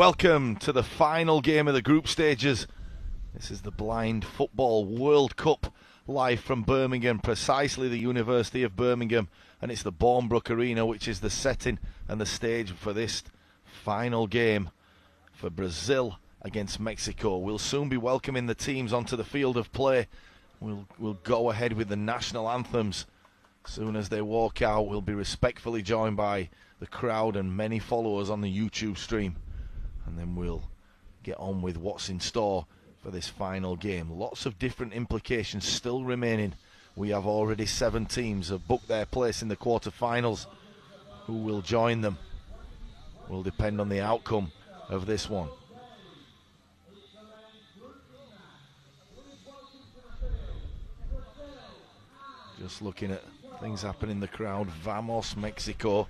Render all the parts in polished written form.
Welcome to the final game of the group stages. This is the Blind Football World Cup, live from Birmingham, precisely the University of Birmingham, and it's the Bournebrook Arena which is the setting and the stage for this final game for Brazil against Mexico. We'll soon be welcoming the teams onto the field of play. We'll go ahead with the national anthems. As soon as they walk out, we'll be respectfully joined by the crowd and many followers on the YouTube stream. And then we'll get on with what's in store for this final game. Lots of different implications still remaining. We have already 7 teams have booked their place in the quarterfinals. Who will join them will depend on the outcome of this one. Just looking at things happening in the crowd. Vamos Mexico,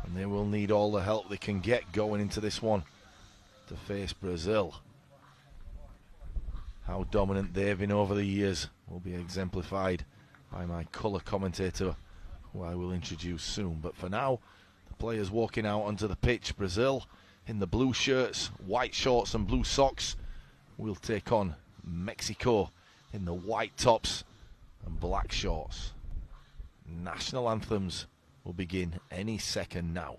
and they will need all the help they can get going into this one to face Brazil. How dominant they've been over the years will be exemplified by my colour commentator, who I will introduce soon. But for now, the players walking out onto the pitch. Brazil in the blue shirts, white shorts and blue socks will take on Mexico in the white tops and black shorts. National anthems will begin any second now.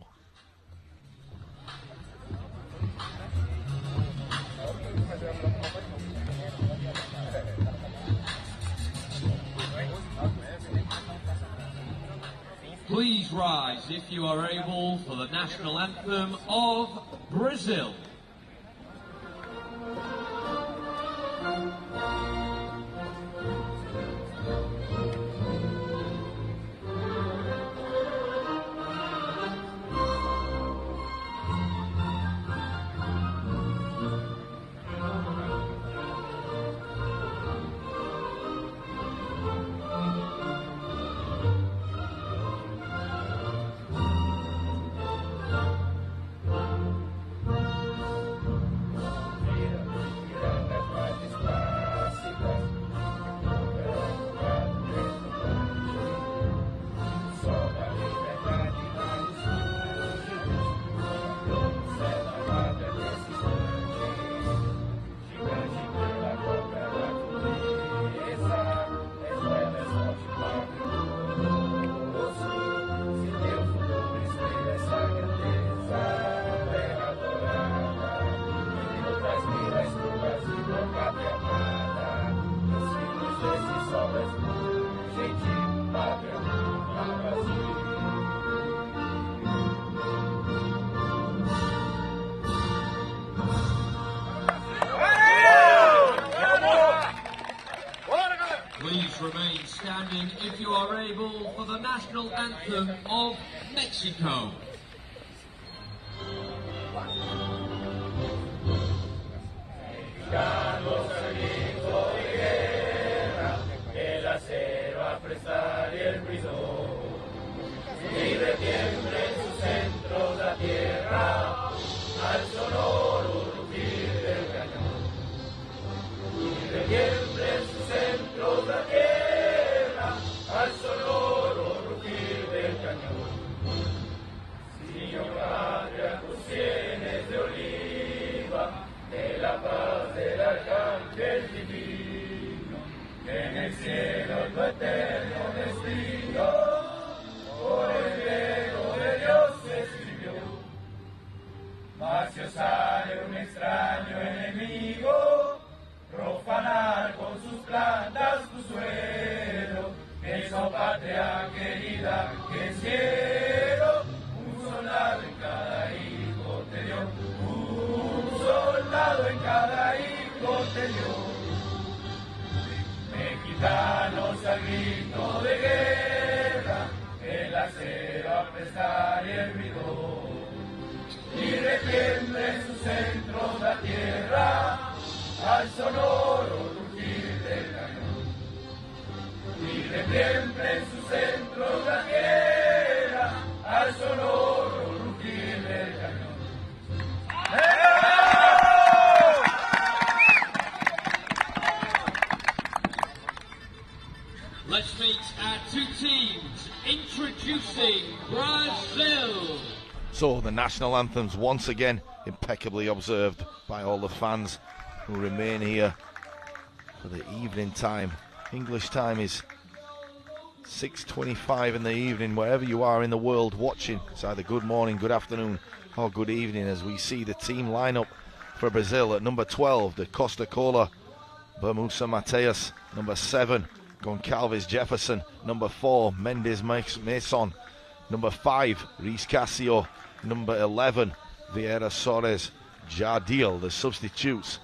Please rise, if you are able, for the national anthem of Brazil. Please remain standing if you are able for the national anthem of Mexico. Mexicanos al grito de guerra, el acero a prestar y el rigor, y retiemble en sus centros la tierra, al sonoro rugir del cañón. Y retiemble en sus centros la tierra, al sonoro rugir del cañón. Let's meet our 2 teams. Introducing Brazil. So the national anthems once again impeccably observed by all the fans who remain here for the evening time. English time is 6:25 in the evening. Wherever you are in the world watching, it's either good morning, good afternoon or good evening, as we see the team lineup for Brazil. At number 12, the Costa Cola, Bermusa Mateus. Number 7, Goncalves Jefferson. Number 4, Mendes Mason. Number 5, Reis Casio. Number 11, Vieira Soares Jardil. The substitutes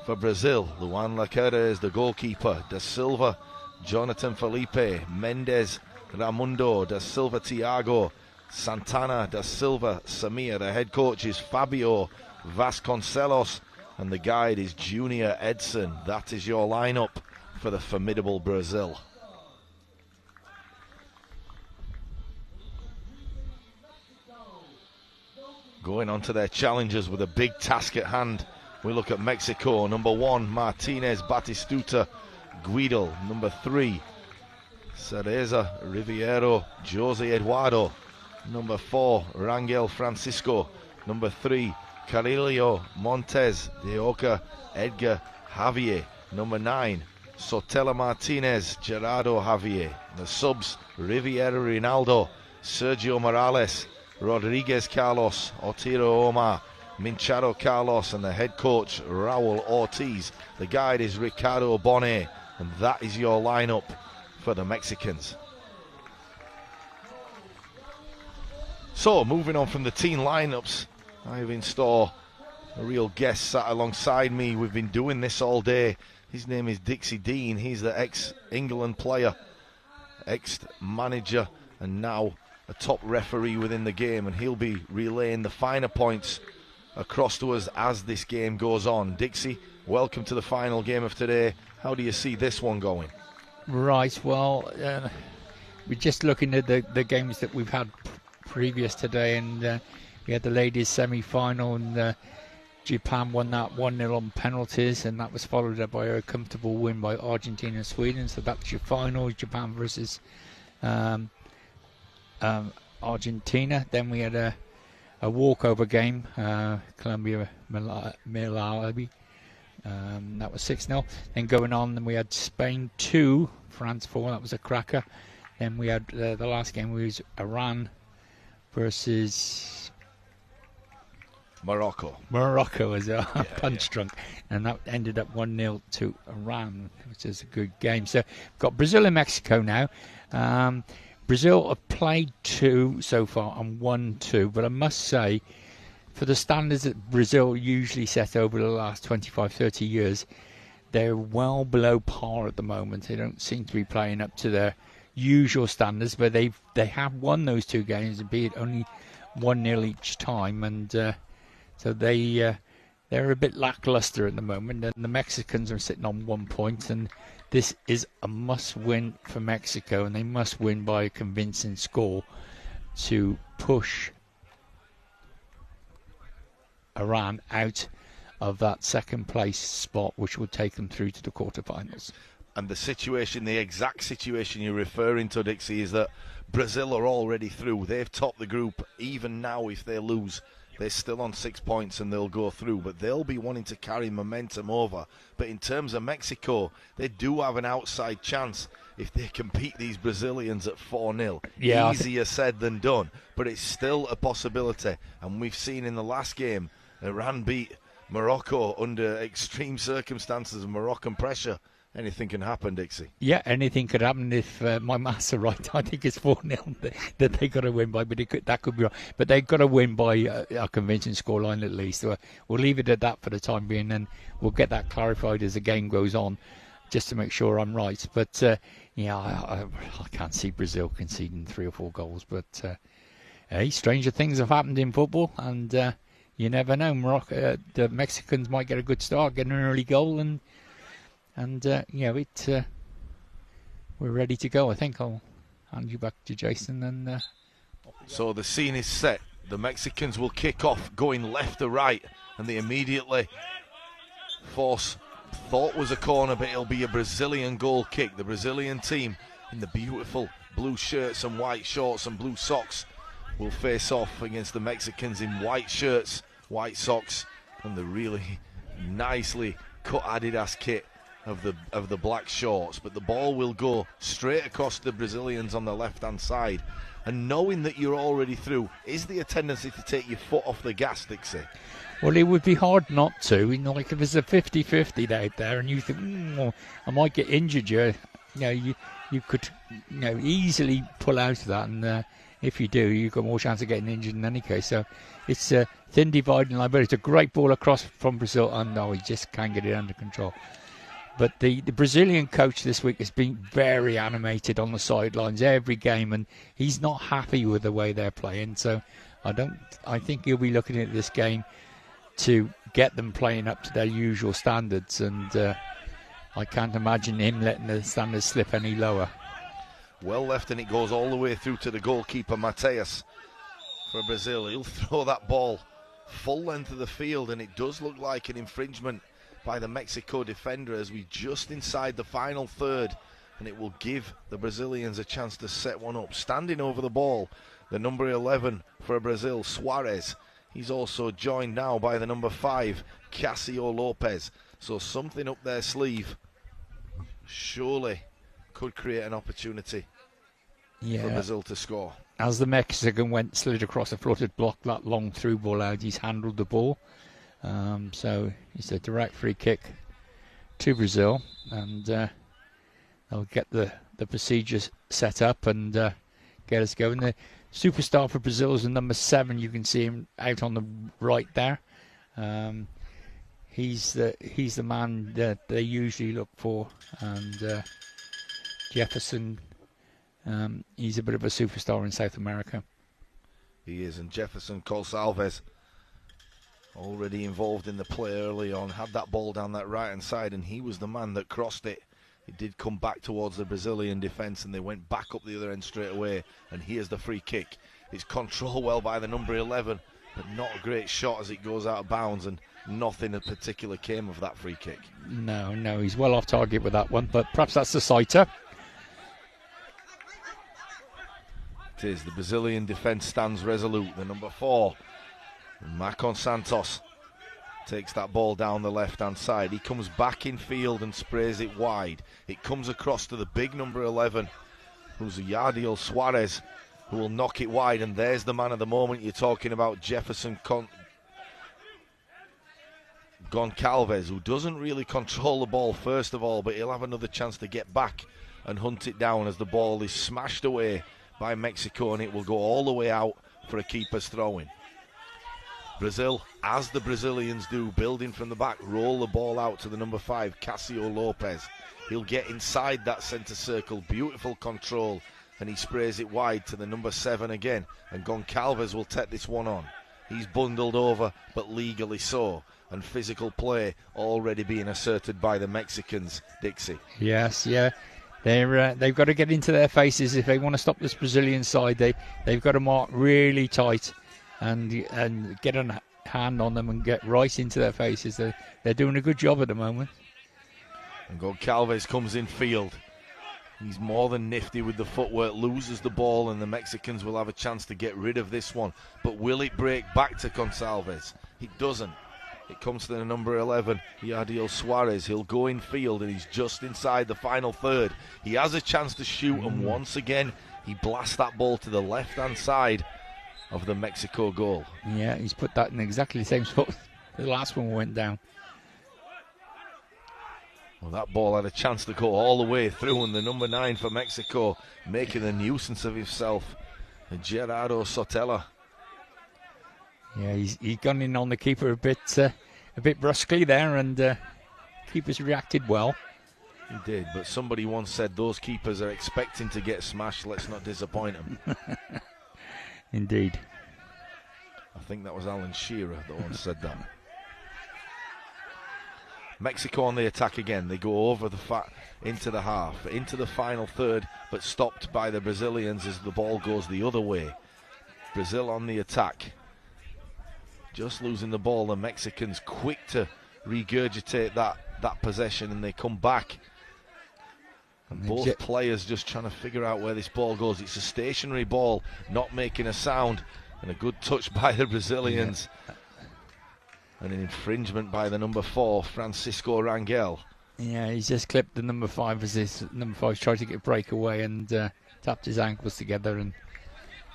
for Brazil: Luan Lacerda is the goalkeeper, Da Silva, Jonathan Felipe, Mendes, Ramundo, Da Silva Thiago, Santana, Da Silva, Samir. The head coach is Fabio Vasconcelos, and the guide is Junior Edson. That is your lineup for the formidable Brazil. Going on to their challengers with a big task at hand. We look at Mexico. Number 1, Martinez Batistuta Guido. Number 3, Cereza Riviero Jose Eduardo. Number 4, Rangel Francisco. Number 3, Carillo Montes de Oca Edgar Javier. Number 9, Sotelo Martinez Gerardo Javier. The subs: Riviera Rinaldo, Sergio Morales, Rodriguez Carlos, Otiro Omar, Minchado Carlos, and the head coach Raul Ortiz. The guide is Ricardo Bonet, and that is your lineup for the Mexicans. So moving on from the team lineups, I have in store a real guest sat alongside me. We've been doing this all day. His name is Dixie Dean. He's the ex-England player, ex-manager, and now a top referee within the game, and he'll be relaying the finer points across to us as this game goes on. Dixie, welcome to the final game of today. How do you see this one going? Right, well, we're just looking at the games that we've had previous today, and we had the ladies semi-final, and Japan won that 1-0 on penalties, and that was followed up by a comfortable win by Argentina and Sweden. So that's your final, Japan versus Argentina. Then we had a walkover game, Colombia Malawi. That was 6-0. Then going on, then we had Spain 2, France 4. That was a cracker. Then we had the last game was Iran versus Morocco. Morocco was punch drunk, and that ended up 1-0 to Iran, which is a good game. So we've got Brazil and Mexico now. Brazil have played 2 so far and won 2, but I must say, for the standards that Brazil usually set over the last 25, 30 years, they're well below par at the moment. They don't seem to be playing up to their usual standards, but they have won those 2 games, be it only 1-0 each time, and so they're a bit lackluster at the moment, and the Mexicans are sitting on 1 point, and this is a must-win for Mexico, and they must win by a convincing score to push Iran out of that second place spot, which would take them through to the quarterfinals. And the exact situation you're referring to, Dixie, is that Brazil are already through. They've topped the group. Even now, if they lose, they're still on 6 points and they'll go through, but they'll be wanting to carry momentum over. But in terms of Mexico, they do have an outside chance if they can beat these Brazilians at 4-0. Yeah, easier said than done, but it's still a possibility. And we've seen in the last game, Iran beat Morocco under extreme circumstances and Moroccan pressure. Anything can happen, Dixie. Yeah, anything could happen if my maths are right. I think it's 4-0 that they got to win by, but that could be wrong. But they've got to win by a convincing scoreline at least. So we'll leave it at that for the time being, and we'll get that clarified as the game goes on, just to make sure I'm right. But I can't see Brazil conceding 3 or 4 goals. But hey, stranger things have happened in football, and you never know. The Mexicans might get a good start, get an early goal, and we're ready to go. I think I'll hand you back to Jason. And so the scene is set. The Mexicans will kick off going left to right, and they immediately force thought was a corner, but it'll be a Brazilian goal kick. The Brazilian team in the beautiful blue shirts and white shorts and blue socks will face off against the Mexicans in white shirts white socks and the really nicely cut Adidas kit of the black shorts, but the ball will go straight across the Brazilians on the left-hand side. And knowing that you're already through, is there a tendency to take your foot off the gas, Dixie? Well, it would be hard not to. Like if there's a 50-50 out there and you think, I might get injured, you could easily pull out of that. And if you do, you've got more chance of getting injured in any case. So it's a thin dividing line, but it's a great ball across from Brazil. And no, he just can't get it under control. But the Brazilian coach this week has been very animated on the sidelines every game, and he's not happy with the way they're playing. So I think he'll be looking at this game to get them playing up to their usual standards, and I can't imagine him letting the standards slip any lower. Well left, and it goes all the way through to the goalkeeper, Mateus, for Brazil. He'll throw that ball full length of the field, and it does look like an infringement by the Mexico defender as we just inside the final third, and it will give the Brazilians a chance to set one up. Standing over the ball, the number 11 for Brazil, Suarez. He's also joined now by the number 5, Cássio Lopes. So something up their sleeve surely could create an opportunity for Brazil to score. As the Mexican slid across the floor to block that long through ball out, he's handled the ball. So it's a direct free kick to Brazil, and they'll get the procedures set up and get us going. The superstar for Brazil is the number 7. You can see him out on the right there. He's the man that they usually look for, and Jefferson. He's a bit of a superstar in South America. He is, and Jefferson Gonçalves, already involved in the play early on, had that ball down that right-hand side, and he was the man that crossed it. It did come back towards the Brazilian defence, and they went back up the other end straight away, and here's the free kick. It's controlled well by the number 11, but not a great shot as it goes out of bounds, and nothing in particular came of that free kick. No, he's well off target with that one, but perhaps that's the sighter. It is. The Brazilian defence stands resolute. The number 4, Macon Santos, takes that ball down the left-hand side. He comes back in field and sprays it wide. It comes across to the big number 11, who's Yadiel Suarez, who will knock it wide. And there's the man of the moment you're talking about, Jefferson Gonçalves, who doesn't really control the ball first of all, but he'll have another chance to get back and hunt it down as the ball is smashed away by Mexico, and it will go all the way out for a keeper's throw-in. Brazil, as the Brazilians do, building from the back, roll the ball out to the number 5, Cássio Lopes. He'll get inside that centre circle, beautiful control, and he sprays it wide to the number 7 again, and Gonçalves will take this one on. He's bundled over, but legally so, and physical play already being asserted by the Mexicans, Dixie. Yes, yeah. They've got to get into their faces if they want to stop this Brazilian side. They've got to mark really tight and get a hand on them and get right into their faces. They're doing a good job at the moment. And Gonçalves comes in field. He's more than nifty with the footwork, loses the ball, and the Mexicans will have a chance to get rid of this one. But will it break back to Gonçalves? It doesn't. It comes to the number 11, Yadiel Suarez. He'll go in field, and he's just inside the final third. He has a chance to shoot, and once again, he blasts that ball to the left-hand side of the Mexico goal. Yeah, he's put that in exactly the same spot the last one went down. Well, that ball had a chance to go all the way through, and the number 9 for Mexico making a nuisance of himself, Gerardo Sotelo. Yeah, he's gone in on the keeper a bit brusquely there, and keeper's reacted well. He did, but somebody once said those keepers are expecting to get smashed. Let's not disappoint them. Indeed. I think that was Alan Shearer that once said that. Mexico on the attack again. They go over into the half, into the final third, but stopped by the Brazilians as the ball goes the other way. Brazil on the attack. Just losing the ball, the Mexicans quick to regurgitate that possession, and they come back. And both players just trying to figure out where this ball goes. It's a stationary ball, not making a sound, and a good touch by the Brazilians. And an infringement by the number 4, Francisco Rangel. Yeah, he's just clipped the number 5 as his number 5 tried to get a breakaway and tapped his ankles together, and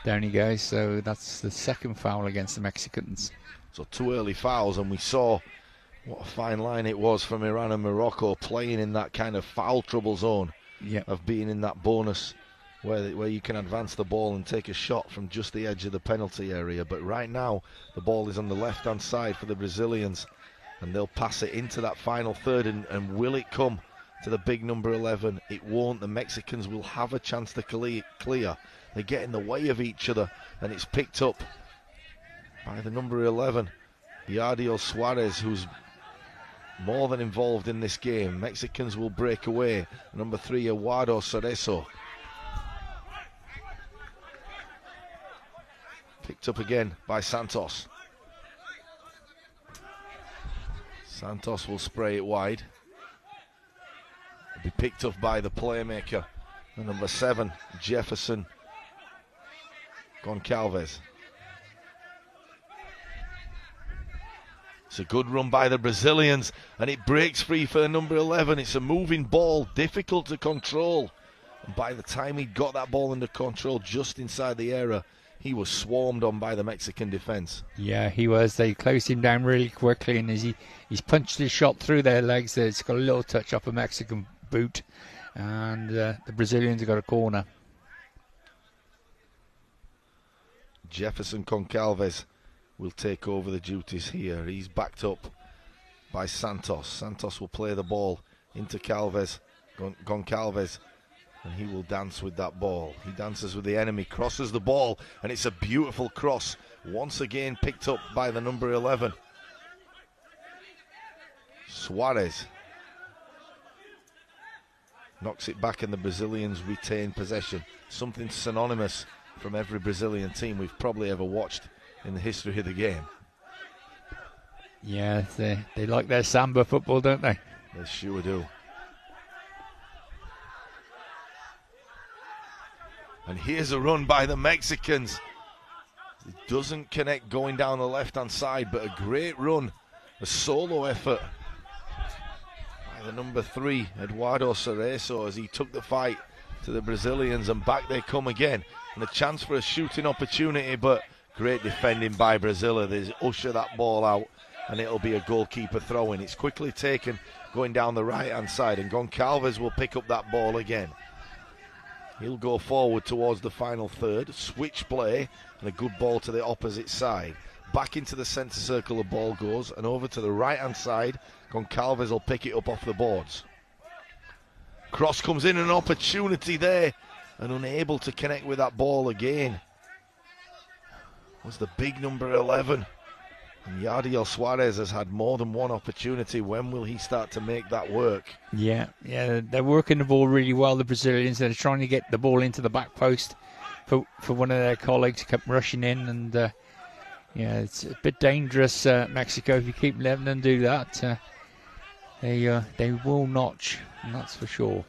down he goes. So that's the second foul against the Mexicans. So 2 early fouls, and we saw what a fine line it was from Iran and Morocco, playing in that kind of foul trouble zone of being in that bonus where you can advance the ball and take a shot from just the edge of the penalty area. But right now the ball is on the left hand side for the Brazilians, and they'll pass it into that final third, and will it come to the big number 11? It won't. The Mexicans will have a chance to clear. They get in the way of each other, and it's picked up by the number 11, Yardiel Suarez, who's more than involved in this game. Mexicans will break away. Number 3, Eduardo Cerezo. Picked up again by Santos. Santos will spray it wide. It'll be picked up by the playmaker, the number 7, Jefferson Goncalves. It's a good run by the Brazilians, and it breaks free for the number 11. It's a moving ball, difficult to control. And by the time he got that ball under control, just inside the area, he was swarmed on by the Mexican defence. Yeah, he was. They closed him down really quickly, and as he's punched his shot through their legs, it's got a little touch off a Mexican boot, and the Brazilians have got a corner. Jefferson Goncalves will take over the duties here. He's backed up by Santos. Santos will play the ball into Goncalves, and he will dance with that ball. He dances with the enemy, crosses the ball, and it's a beautiful cross. Once again picked up by the number 11, Suarez. Knocks it back, and the Brazilians retain possession. Something synonymous from every Brazilian team we've probably ever watched in the history of the game. Yeah, they like their samba football, don't they? They sure do. And here's a run by the Mexicans. It doesn't connect going down the left-hand side, but a great run, a solo effort by the number 3, Eduardo Cerezo, as he took the fight to the Brazilians, and back they come again. And a chance for a shooting opportunity, but great defending by Brazil. They usher that ball out, and it'll be a goalkeeper throw-in. It's quickly taken going down the right-hand side, and Goncalves will pick up that ball again. He'll go forward towards the final third, switch play, and a good ball to the opposite side. Back into the centre circle the ball goes, and over to the right-hand side, Goncalves will pick it up off the boards. Cross comes in, an opportunity there, and unable to connect with that ball again was the big number 11. And Yardiel Suarez has had more than one opportunity. When will he start to make that work? Yeah, they're working the ball really well, the Brazilians. They're trying to get the ball into the back post for one of their colleagues, kept rushing in, and it's a bit dangerous, Mexico, if you keep letting them do that. They will notch, and that's for sure.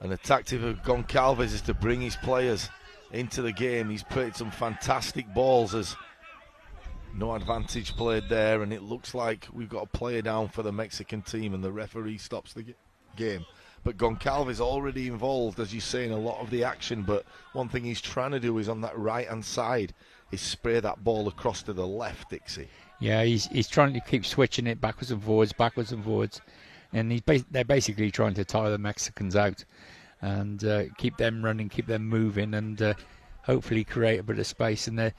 And the tactic of Goncalves is to bring his players into the game. He's played some fantastic balls, as no advantage played there, and it looks like we've got a player down for the Mexican team, and the referee stops the game. But Goncalves already involved, as you say, in a lot of the action, but one thing he's trying to do is on that right-hand side is spray that ball across to the left, Dixie. Yeah, he's trying to keep switching it backwards and forwards, and they're basically trying to tire the Mexicans out and keep them running, keep them moving, and hopefully create a bit of space. And as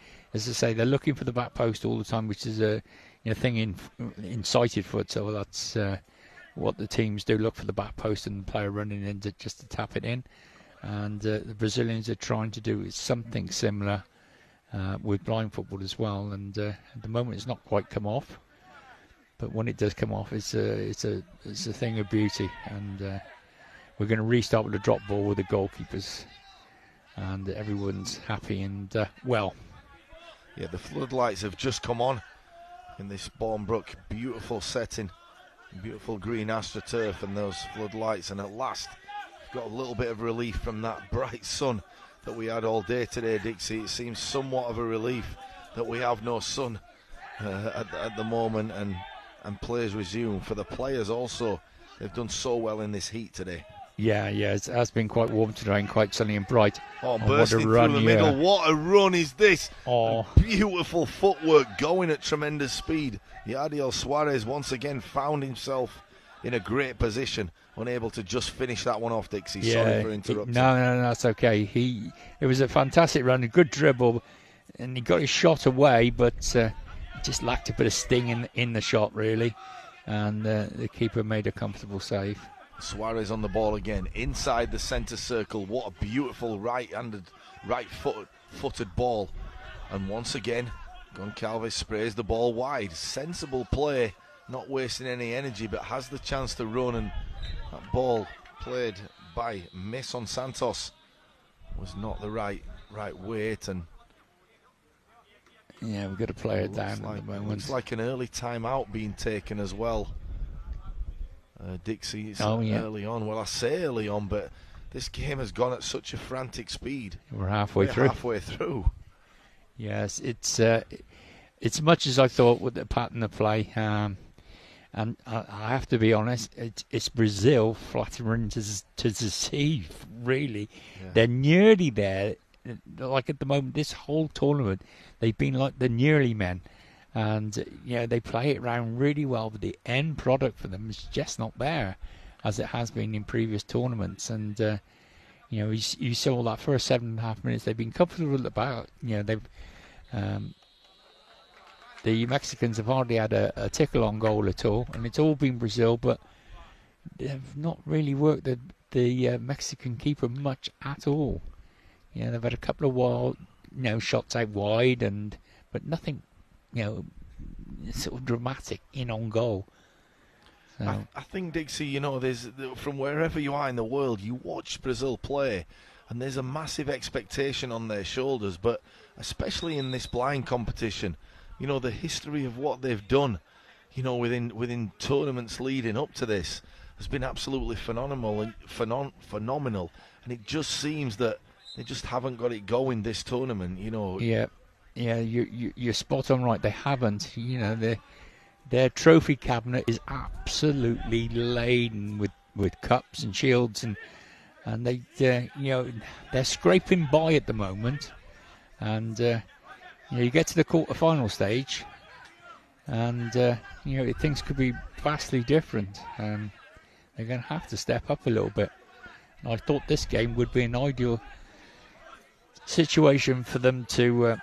I say, they're looking for the back post all the time, which is a thing in sighted foot. So that's what the teams do, look for the back post and the player running in just to tap it in. And the Brazilians are trying to do something similar with blind football as well. And at the moment, it's not quite come off, but when it does come off, it's a thing of beauty. And we're going to restart with a drop ball with the goalkeepers, and everyone's happy and well. Yeah, the floodlights have just come on in this Bournebrook. Beautiful setting, beautiful green AstroTurf, and those floodlights. And at last, we've got a little bit of relief from that bright sun that we had all day today, Dixie. It seems somewhat of a relief that we have no sun at the moment, and plays resume. For the players also, they've done so well in this heat today. Yeah, it has been quite warm today and quite sunny and bright. Oh, bursting through the middle. What a run is this? Oh. Beautiful footwork, going at tremendous speed. Yadiel Suarez once again found himself in a great position, unable to just finish that one off, Dixie. Yeah, sorry for interrupting. No, that's okay. It was a fantastic run, a good dribble, and he got his shot away, but just lacked a bit of sting in the shot, really. And the keeper made a comfortable save. Suarez on the ball again, inside the centre circle. What a beautiful right-footed ball. And once again, Goncalves sprays the ball wide. Sensible play, not wasting any energy, but has the chance to run. And that ball played by Mason Santos was not the right weight. And yeah, we've got to play it down at the moment. Looks like an early timeout being taken as well. Dixie, it's early on. Well, I say early on, but this game has gone at such a frantic speed. We're halfway through. Yes, it's much as I thought with the pattern of play. And I have to be honest, it's Brazil flattering to deceive, really. Yeah. They're nearly there. Like at the moment, this whole tournament, they've been like the nearly men. And they play it around really well, but the end product for them is just not there, as it has been in previous tournaments. And you saw that first 7.5 minutes. They've been comfortable about. The Mexicans have hardly had a tickle on goal at all, and it's all been Brazil. But they've not really worked the Mexican keeper much at all. They've had a couple of wild, shots out wide, but nothing. Sort of dramatic in on goal. So. I think, Dixie, there's from wherever you are in the world, you watch Brazil play, and there's a massive expectation on their shoulders. But especially in this blind competition, the history of what they've done, within tournaments leading up to this, has been absolutely phenomenal. And it just seems that they just haven't got it going this tournament. Yeah, you're spot on right. They haven't. Their trophy cabinet is absolutely laden with cups and shields, and they're scraping by at the moment. And you get to the quarter-final stage, and things could be vastly different. They're going to have to step up a little bit. And I thought this game would be an ideal situation for them to.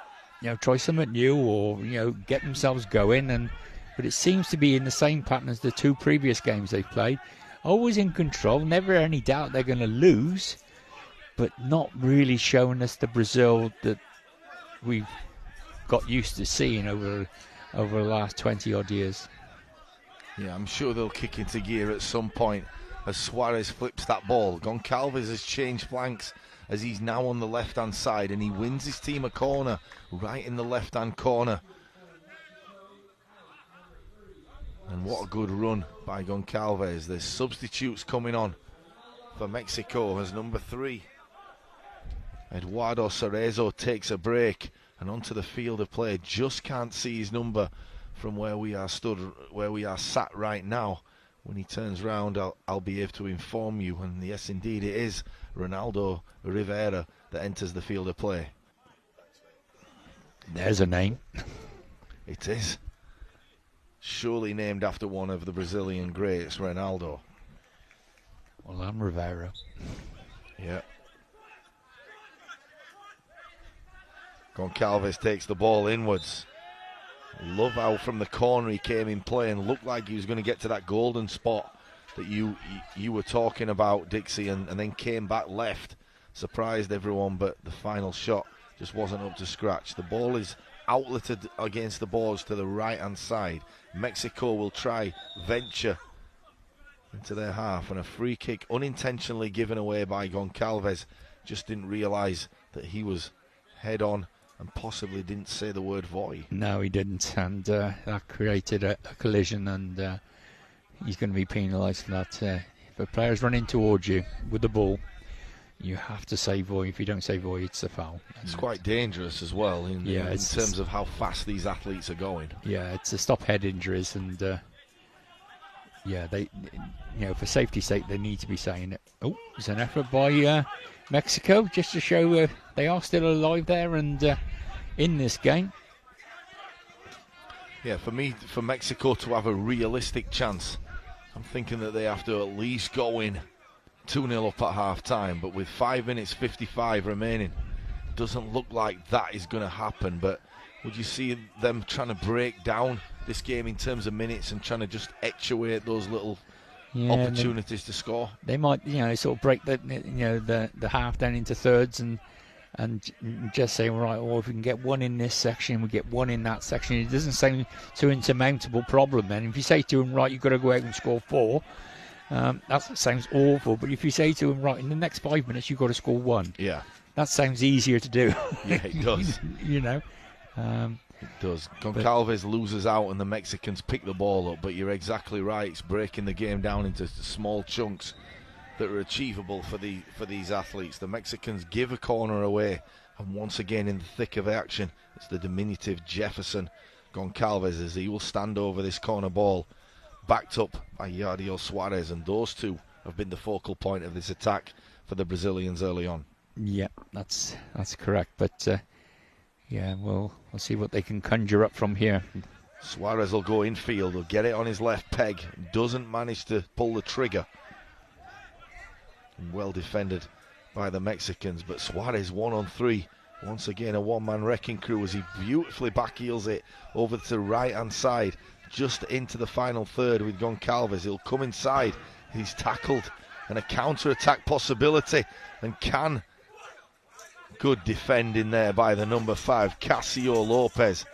Try something new or, get themselves going. But it seems to be in the same pattern as the two previous games they've played. Always in control, never any doubt they're going to lose, but not really showing us the Brazil that we've got used to seeing over the last 20-odd years. Yeah, I'm sure they'll kick into gear at some point as Suarez flips that ball. Goncalves has changed flanks, as he's now on the left-hand side, and he wins his team a corner right in the left-hand corner. And what a good run by Goncalves. There's substitutes coming on for Mexico as number 3. Eduardo Cerezo takes a break and onto the field of play. Just can't see his number from where we are sat right now. When he turns round, I'll be able to inform you. And yes, indeed, it is Ronaldo Rivera that enters the field of play. There's a name. It is. Surely named after one of the Brazilian greats, Ronaldo. Well, I'm Rivera. Yeah. Goncalves takes the ball inwards. Love how from the corner he came in play and looked like he was going to get to that golden spot that you were talking about, Dixie, and then came back left. Surprised everyone, but the final shot just wasn't up to scratch. The ball is outleted against the boards to the right-hand side. Mexico will try venture into their half, and a free kick unintentionally given away by Goncalves. Just didn't realise that he was head on and possibly didn't say the word volley. No, he didn't, and that created a collision, and he's going to be penalised for that. If a player's running towards you with the ball, you have to say volley. If you don't say volley, it's a foul. It's quite dangerous as well in terms of how fast these athletes are going. Yeah, it's a stop head injuries, and they, for safety's sake, they need to be saying it. Oh, it's an effort by Mexico just to show they are still alive there and in this game. Yeah, for Mexico to have a realistic chance, I'm thinking that they have to at least go in 2-0 up at half-time, but with 5 minutes 55 remaining, doesn't look like that is going to happen. But would you see them trying to break down this game in terms of minutes and trying to just etch away at those little opportunities to score? They might, sort of break the half down into thirds and just say, right, well, if we can get one in this section, we get one in that section. It doesn't seem too insurmountable problem. And if you say to them, right, you've got to go out and score 4, that sounds awful. But if you say to them, right, in the next 5 minutes, you've got to score 1. Yeah. That sounds easier to do. Yeah, it does. It does. Goncalves loses out and the Mexicans pick the ball up, but you're exactly right. It's breaking the game down into small chunks that are achievable for these athletes. The Mexicans give a corner away, and once again in the thick of action, it's the diminutive Jefferson Goncalves as he will stand over this corner ball, backed up by Yardio Suarez, and those two have been the focal point of this attack for the Brazilians early on. Yeah, that's correct. But we'll see what they can conjure up from here. Suarez will go infield. He'll get it on his left peg. Doesn't manage to pull the trigger. Well defended by the Mexicans, but Suarez 1-on-3. Once again, a one-man wrecking crew as he beautifully backheels it over to the right-hand side, just into the final third with Goncalves. He'll come inside. He's tackled, and a counter-attack possibility, and can. Good defending there by the number 5, Casio Lopez.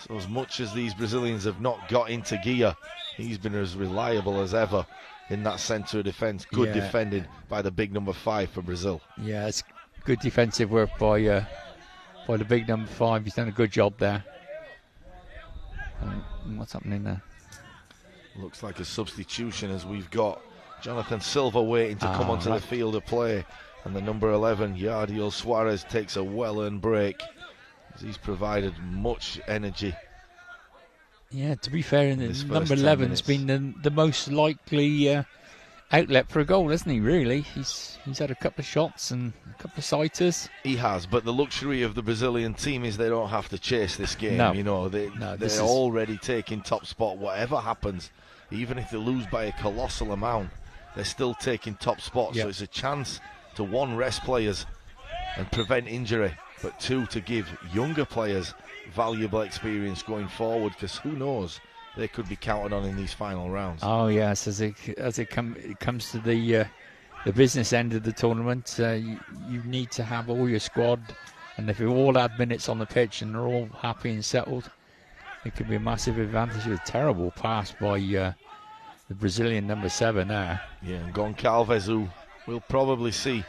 So as much as these Brazilians have not got into gear, he's been as reliable as ever in that centre of defence. Good defending by the big number 5 for Brazil. Yeah, it's good defensive work by the big number 5. He's done a good job there. What's happening there? Looks like a substitution as we've got Jonathan Silva waiting to come onto the field of play. And the number 11, Yardio Suarez, takes a well-earned break as he's provided much energy. Yeah, to be fair, number 11's been the most likely outlet for a goal, hasn't he, really? He's had a couple of shots and a couple of sighters. He has, but the luxury of the Brazilian team is they don't have to chase this game. No. They're already taking top spot. Whatever happens, even if they lose by a colossal amount, they're still taking top spot. Yep. So it's a chance to, 1, rest players and prevent injury, but 2, to give younger players valuable experience going forward, because who knows, they could be counted on in these final rounds. Oh yes, as it comes to the business end of the tournament, you need to have all your squad, and if you all had minutes on the pitch and they're all happy and settled, it could be a massive advantage. A terrible pass by the Brazilian number 7 there. Yeah, and Goncalves, who we'll probably see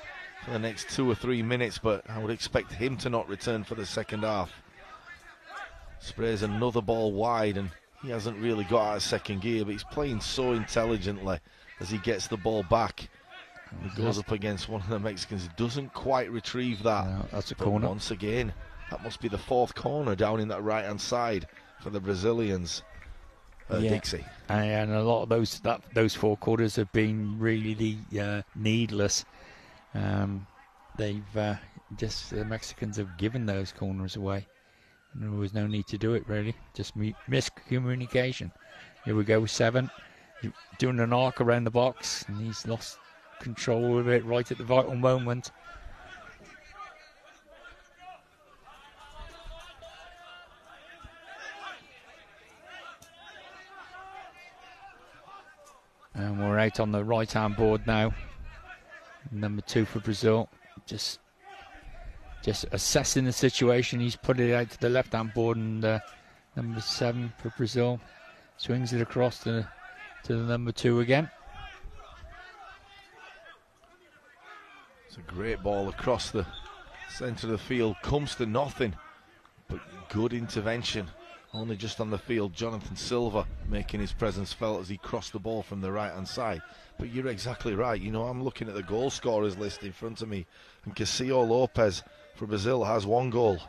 for the next 2 or 3 minutes, but I would expect him to not return for the second half. Sprays another ball wide, and he hasn't really got out of second gear, but he's playing so intelligently as he gets the ball back. And he goes up against one of the Mexicans. He doesn't quite retrieve that. No, that's a but corner. Once again, that must be the 4th corner down in that right-hand side for the Brazilians. Dixie. And a lot of those 4 quarters have been really needless. The Mexicans have given those corners away. There was no need to do it, really. Just miscommunication. Here we go, 7. Doing an arc around the box, and he's lost control of it right at the vital moment. And we're out on the right-hand board now. Number 2 for Brazil. Just assessing the situation. He's put it out to the left-hand board, and number 7 for Brazil swings it across to the number 2 again. It's a great ball across the centre of the field. Comes to nothing, but good intervention Only just on the field, Jonathan Silva making his presence felt as he crossed the ball from the right-hand side. But you're exactly right. You know, I'm looking at the goal scorers list in front of me, and Casillo Lopez for Brazil has 1 goal.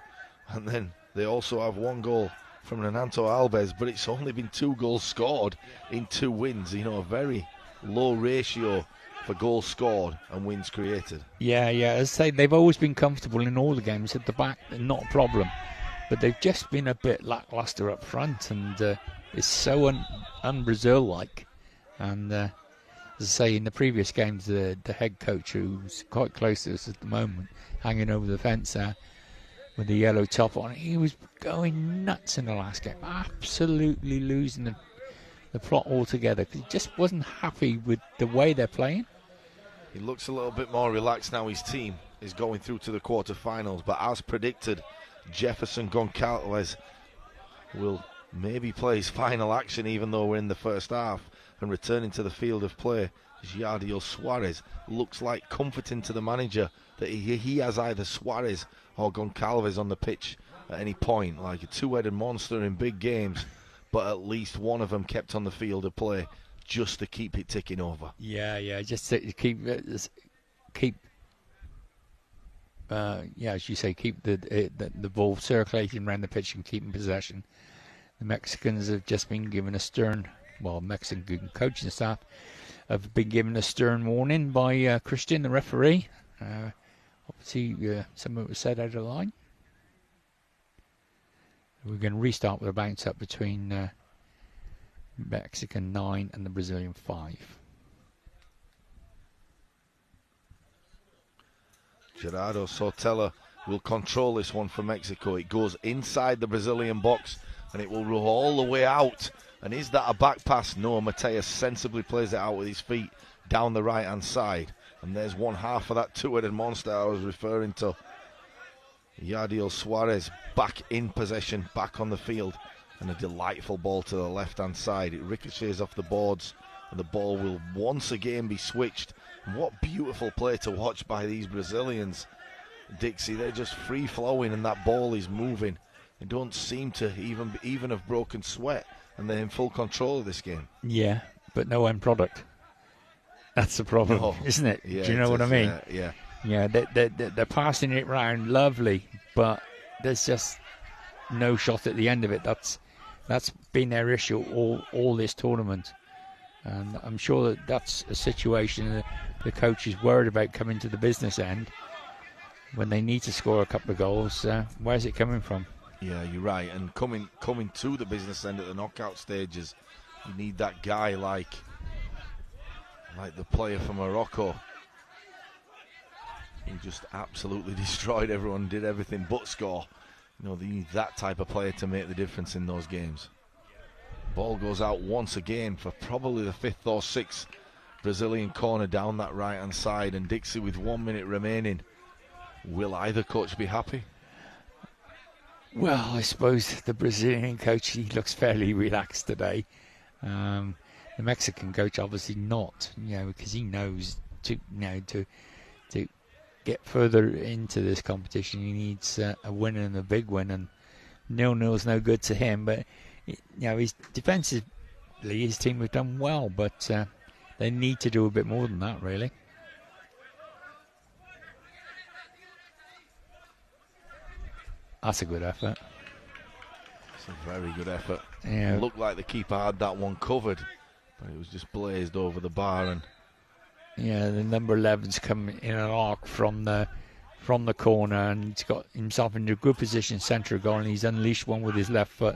And then they also have 1 goal from Renato Alves, but it's only been 2 goals scored in 2 wins. You know, a very low ratio for goals scored and wins created. Yeah. As I say, they've always been comfortable in all the games at the back, not a problem. But they've just been a bit lackluster up front, and it's so un-Brazil-like. And as I say, in the previous games, the head coach, who's quite close to us at the moment, hanging over the fence there with the yellow top on, he was going nuts in the last game, absolutely losing the plot altogether, because he just wasn't happy with the way they're playing. He looks a little bit more relaxed now. His team is going through to the quarterfinals, but as predicted, Jefferson Goncalves will maybe play his final action, even though we're in the first half, and returning to the field of play. Giardio Suarez looks like comforting to the manager that he has either Suarez or Goncalves on the pitch at any point, like a two-headed monster in big games, but at least one of them kept on the field of play just to keep it ticking over. Yeah, just to keep as you say, keep the ball circulating around the pitch and keeping possession. The Mexicans have just been given Mexican coaching staff have been given a stern warning by Christian, the referee. Obviously, something was said out of line. We're going to restart with a bounce up between Mexican 9 and the Brazilian 5. Gerardo Sotella will control this one for Mexico. It goes inside the Brazilian box and it will roll all the way out. And is that a back pass? No, Mateus sensibly plays it out with his feet down the right-hand side. And there's one half of that two-headed monster I was referring to. Yadiel Suarez back in possession, back on the field. And a delightful ball to the left-hand side. It ricochets off the boards and the ball will once again be switched. And what beautiful play to watch by these Brazilians. Dixie, they're just free-flowing and that ball is moving. They don't seem to even have broken sweat. And they're in full control of this game. Yeah, but no end product. That's the problem, isn't it? Yeah, do you know what I mean? Yeah. Yeah, they're passing it round lovely, but there's just no shot at the end of it. That's been their issue all this tournament. And I'm sure that's a situation that the coach is worried about coming to the business end when they need to score a couple of goals. Where's it coming from? Yeah, you're right. And coming to the business end at the knockout stages, you need that guy like the player from Morocco. He just absolutely destroyed everyone, did everything but score. You know, they need that type of player to make the difference in those games. Ball goes out once again for probably the 5th or 6th Brazilian corner down that right-hand side. And Dixie with 1 minute remaining. Will either coach be happy? Well, I suppose the Brazilian coach, he looks fairly relaxed today. The Mexican coach obviously not, because he knows to get further into this competition, he needs a win and a big win, and 0-0's no good to him. But his defensively, his team have done well, but they need to do a bit more than that, really. That's a good effort. It's a very good effort. Yeah. It looked like the keeper had that one covered, but it was just blazed over the bar. And yeah, the number 11's come in an arc from the corner, and he's got himself into a good position, centre of goal, and he's unleashed one with his left foot,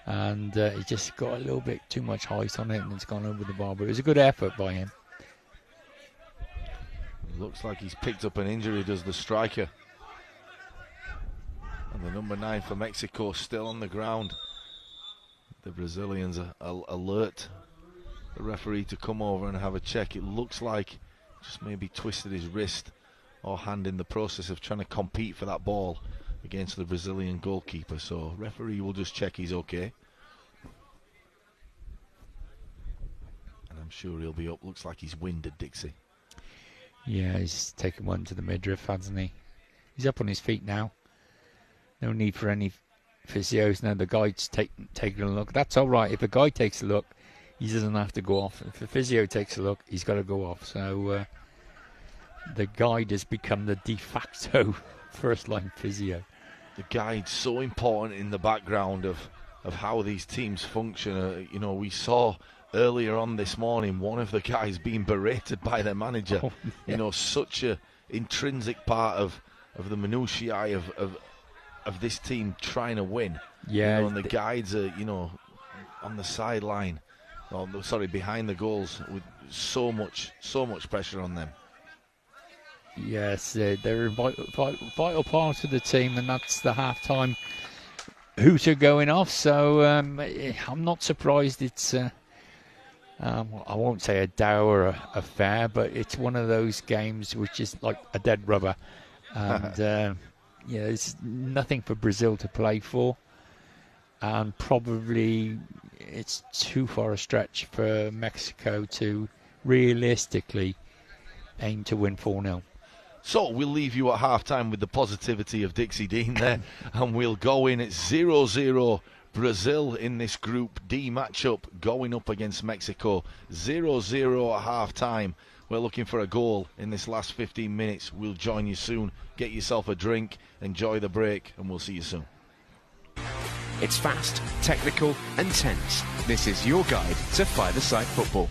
and he just got a little bit too much height on it, and it's gone over the bar. But it was a good effort by him. It looks like he's picked up an injury, does the striker. And the number 9 for Mexico still on the ground. The Brazilians alert the referee to come over and have a check. It looks like just maybe twisted his wrist or hand in the process of trying to compete for that ball against the Brazilian goalkeeper. So referee will just check he's okay. And I'm sure he'll be up. Looks like he's winded, Dixie. Yeah, he's taken one to the midriff, hasn't he? He's up on his feet now. No need for any physios. Now the guide's taking a look. That's all right. If a guy takes a look, he doesn't have to go off. If a physio takes a look, he's got to go off. So the guide has become the de facto first-line physio. The guide's so important in the background of how these teams function. We saw earlier on this morning one of the guys being berated by their manager. Oh, yeah. Such a intrinsic part of the minutiae of this team trying to win. Yeah, and the guides are on the sideline, behind the goals, with so much pressure on them. Yes, they're a vital part of the team, and that's the half-time hooter going off. So I'm not surprised it's, I won't say a dour affair, but it's one of those games which is like a dead rubber. And there's nothing for Brazil to play for. And probably it's too far a stretch for Mexico to realistically aim to win 4-0. So we'll leave you at half-time with the positivity of Dixie Dean there, and we'll go in at 0-0. Brazil in this Group D matchup going up against Mexico. 0-0 at half-time. We're looking for a goal in this last 15 minutes. We'll join you soon. Get yourself a drink, enjoy the break, and we'll see you soon. It's fast, technical and tense. This is your guide to five-a-side football.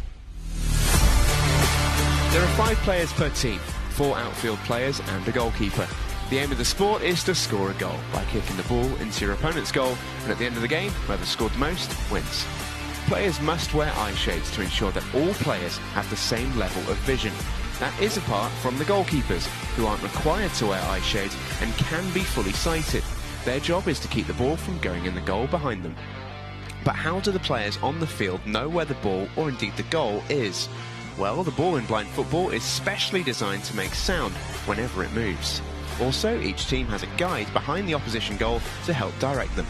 There are 5 players per team, 4 outfield players and a goalkeeper. The aim of the sport is to score a goal by kicking the ball into your opponent's goal, and at the end of the game, whoever scored the most wins. Players must wear eye shades to ensure that all players have the same level of vision. That is apart from the goalkeepers, who aren't required to wear eye shades and can be fully sighted. Their job is to keep the ball from going in the goal behind them. But how do the players on the field know where the ball, or indeed the goal, is? Well, the ball in blind football is specially designed to make sound whenever it moves. Also, each team has a guide behind the opposition goal to help direct them.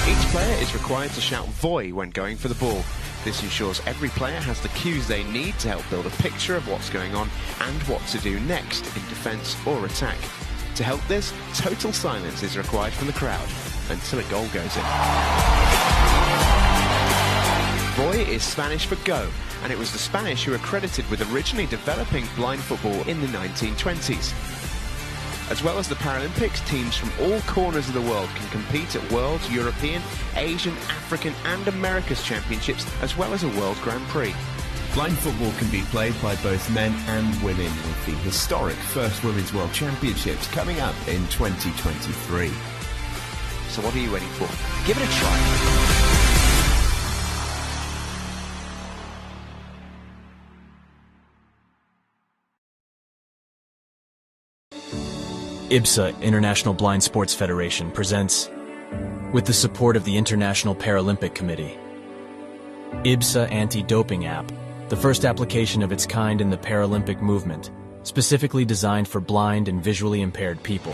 Each player is required to shout "Voy" when going for the ball. This ensures every player has the cues they need to help build a picture of what's going on and what to do next in defence or attack. To help this, total silence is required from the crowd until a goal goes in. Voy is Spanish for go, and it was the Spanish who are credited with originally developing blind football in the 1920s. As well as the Paralympics, teams from all corners of the world can compete at World, European, Asian, African and America's Championships, as well as a World Grand Prix. Blind football can be played by both men and women, with the historic first Women's World Championships coming up in 2023. So what are you waiting for? Give it a try. IBSA, International Blind Sports Federation, presents, with the support of the International Paralympic Committee, IBSA Anti-Doping App, the first application of its kind in the Paralympic movement, specifically designed for blind and visually impaired people.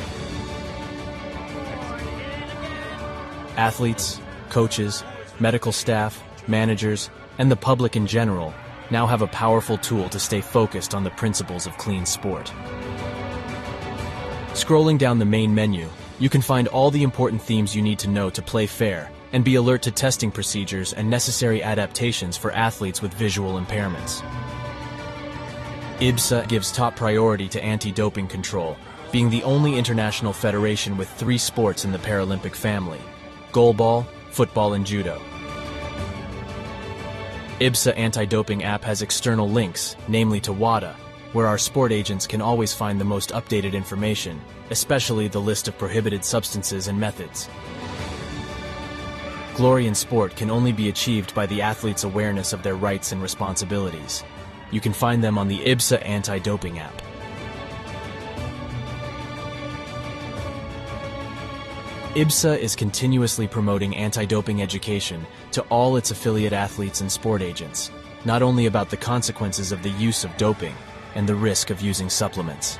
Athletes, coaches, medical staff, managers, and the public in general now have a powerful tool to stay focused on the principles of clean sport. Scrolling down the main menu, you can find all the important themes you need to know to play fair and be alert to testing procedures and necessary adaptations for athletes with visual impairments. IBSA gives top priority to anti-doping control, being the only international federation with 3 sports in the Paralympic family: goalball, football, and judo. IBSA Anti-Doping App has external links, namely to WADA, where our sport agents can always find the most updated information, especially the list of prohibited substances and methods. Glory in sport can only be achieved by the athlete's awareness of their rights and responsibilities. You can find them on the IBSA Anti-Doping App. IBSA is continuously promoting anti-doping education to all its affiliate athletes and sport agents, not only about the consequences of the use of doping and the risk of using supplements.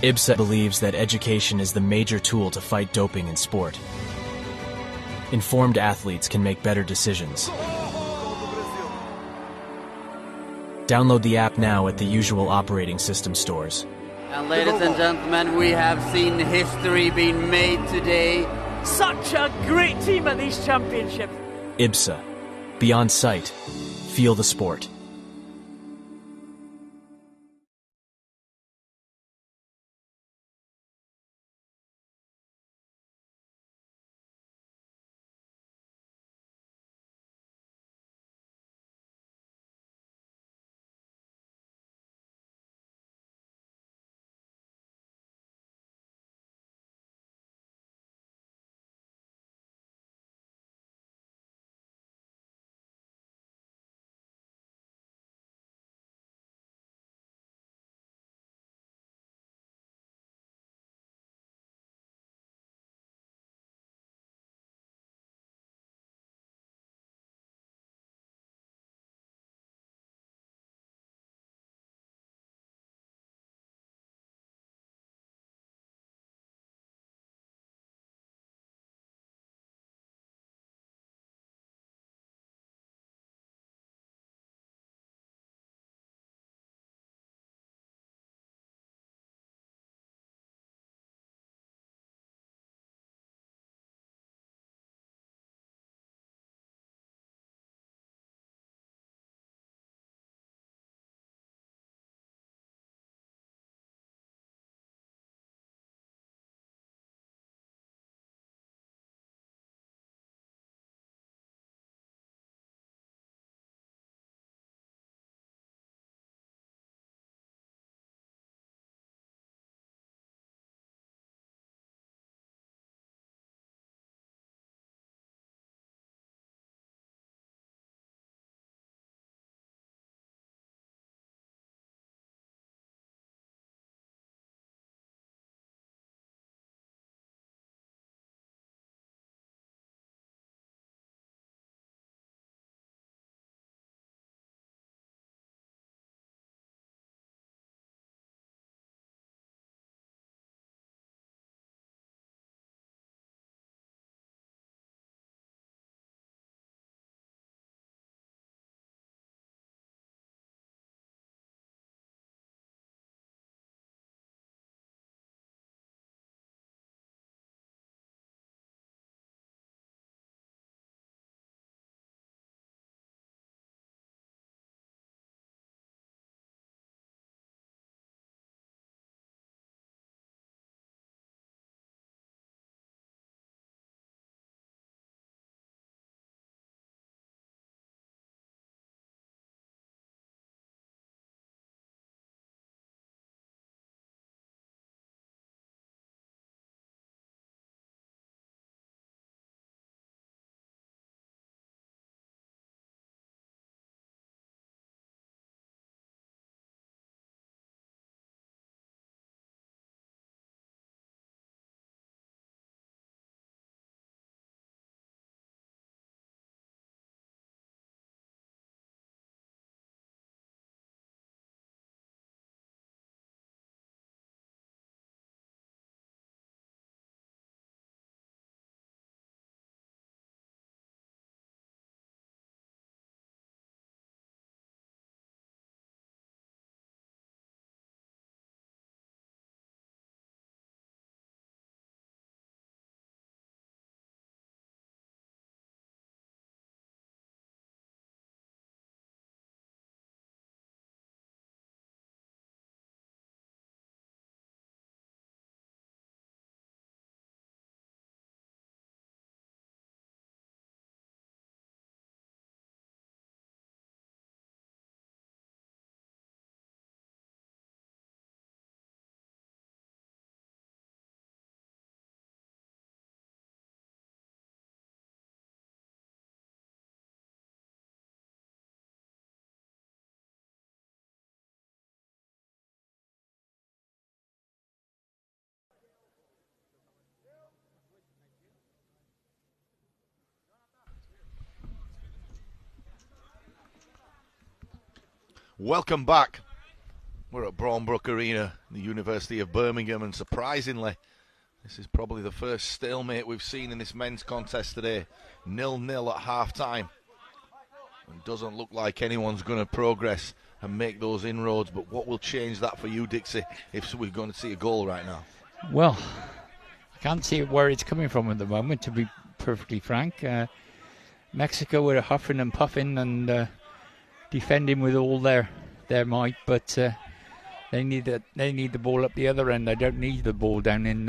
IBSA believes that education is the major tool to fight doping in sport. Informed athletes can make better decisions. Download the app now at the usual operating system stores And ladies and gentlemen, we have seen history being made today. Such a great team at these championships. IBSA. Beyond sight. Feel the sport. Welcome back. We're at Brombrook Arena, the University of Birmingham, and surprisingly, this is probably the first stalemate we've seen in this men's contest today. 0-0 at half-time. It doesn't look like anyone's going to progress and make those inroads, but what will change that for you, Dixie, if we're going to see a goal right now? Well, I can't see where it's coming from at the moment, to be perfectly frank. Mexico were huffing and puffing and defending with all their might, but they need the ball up the other end. They don't need the ball down in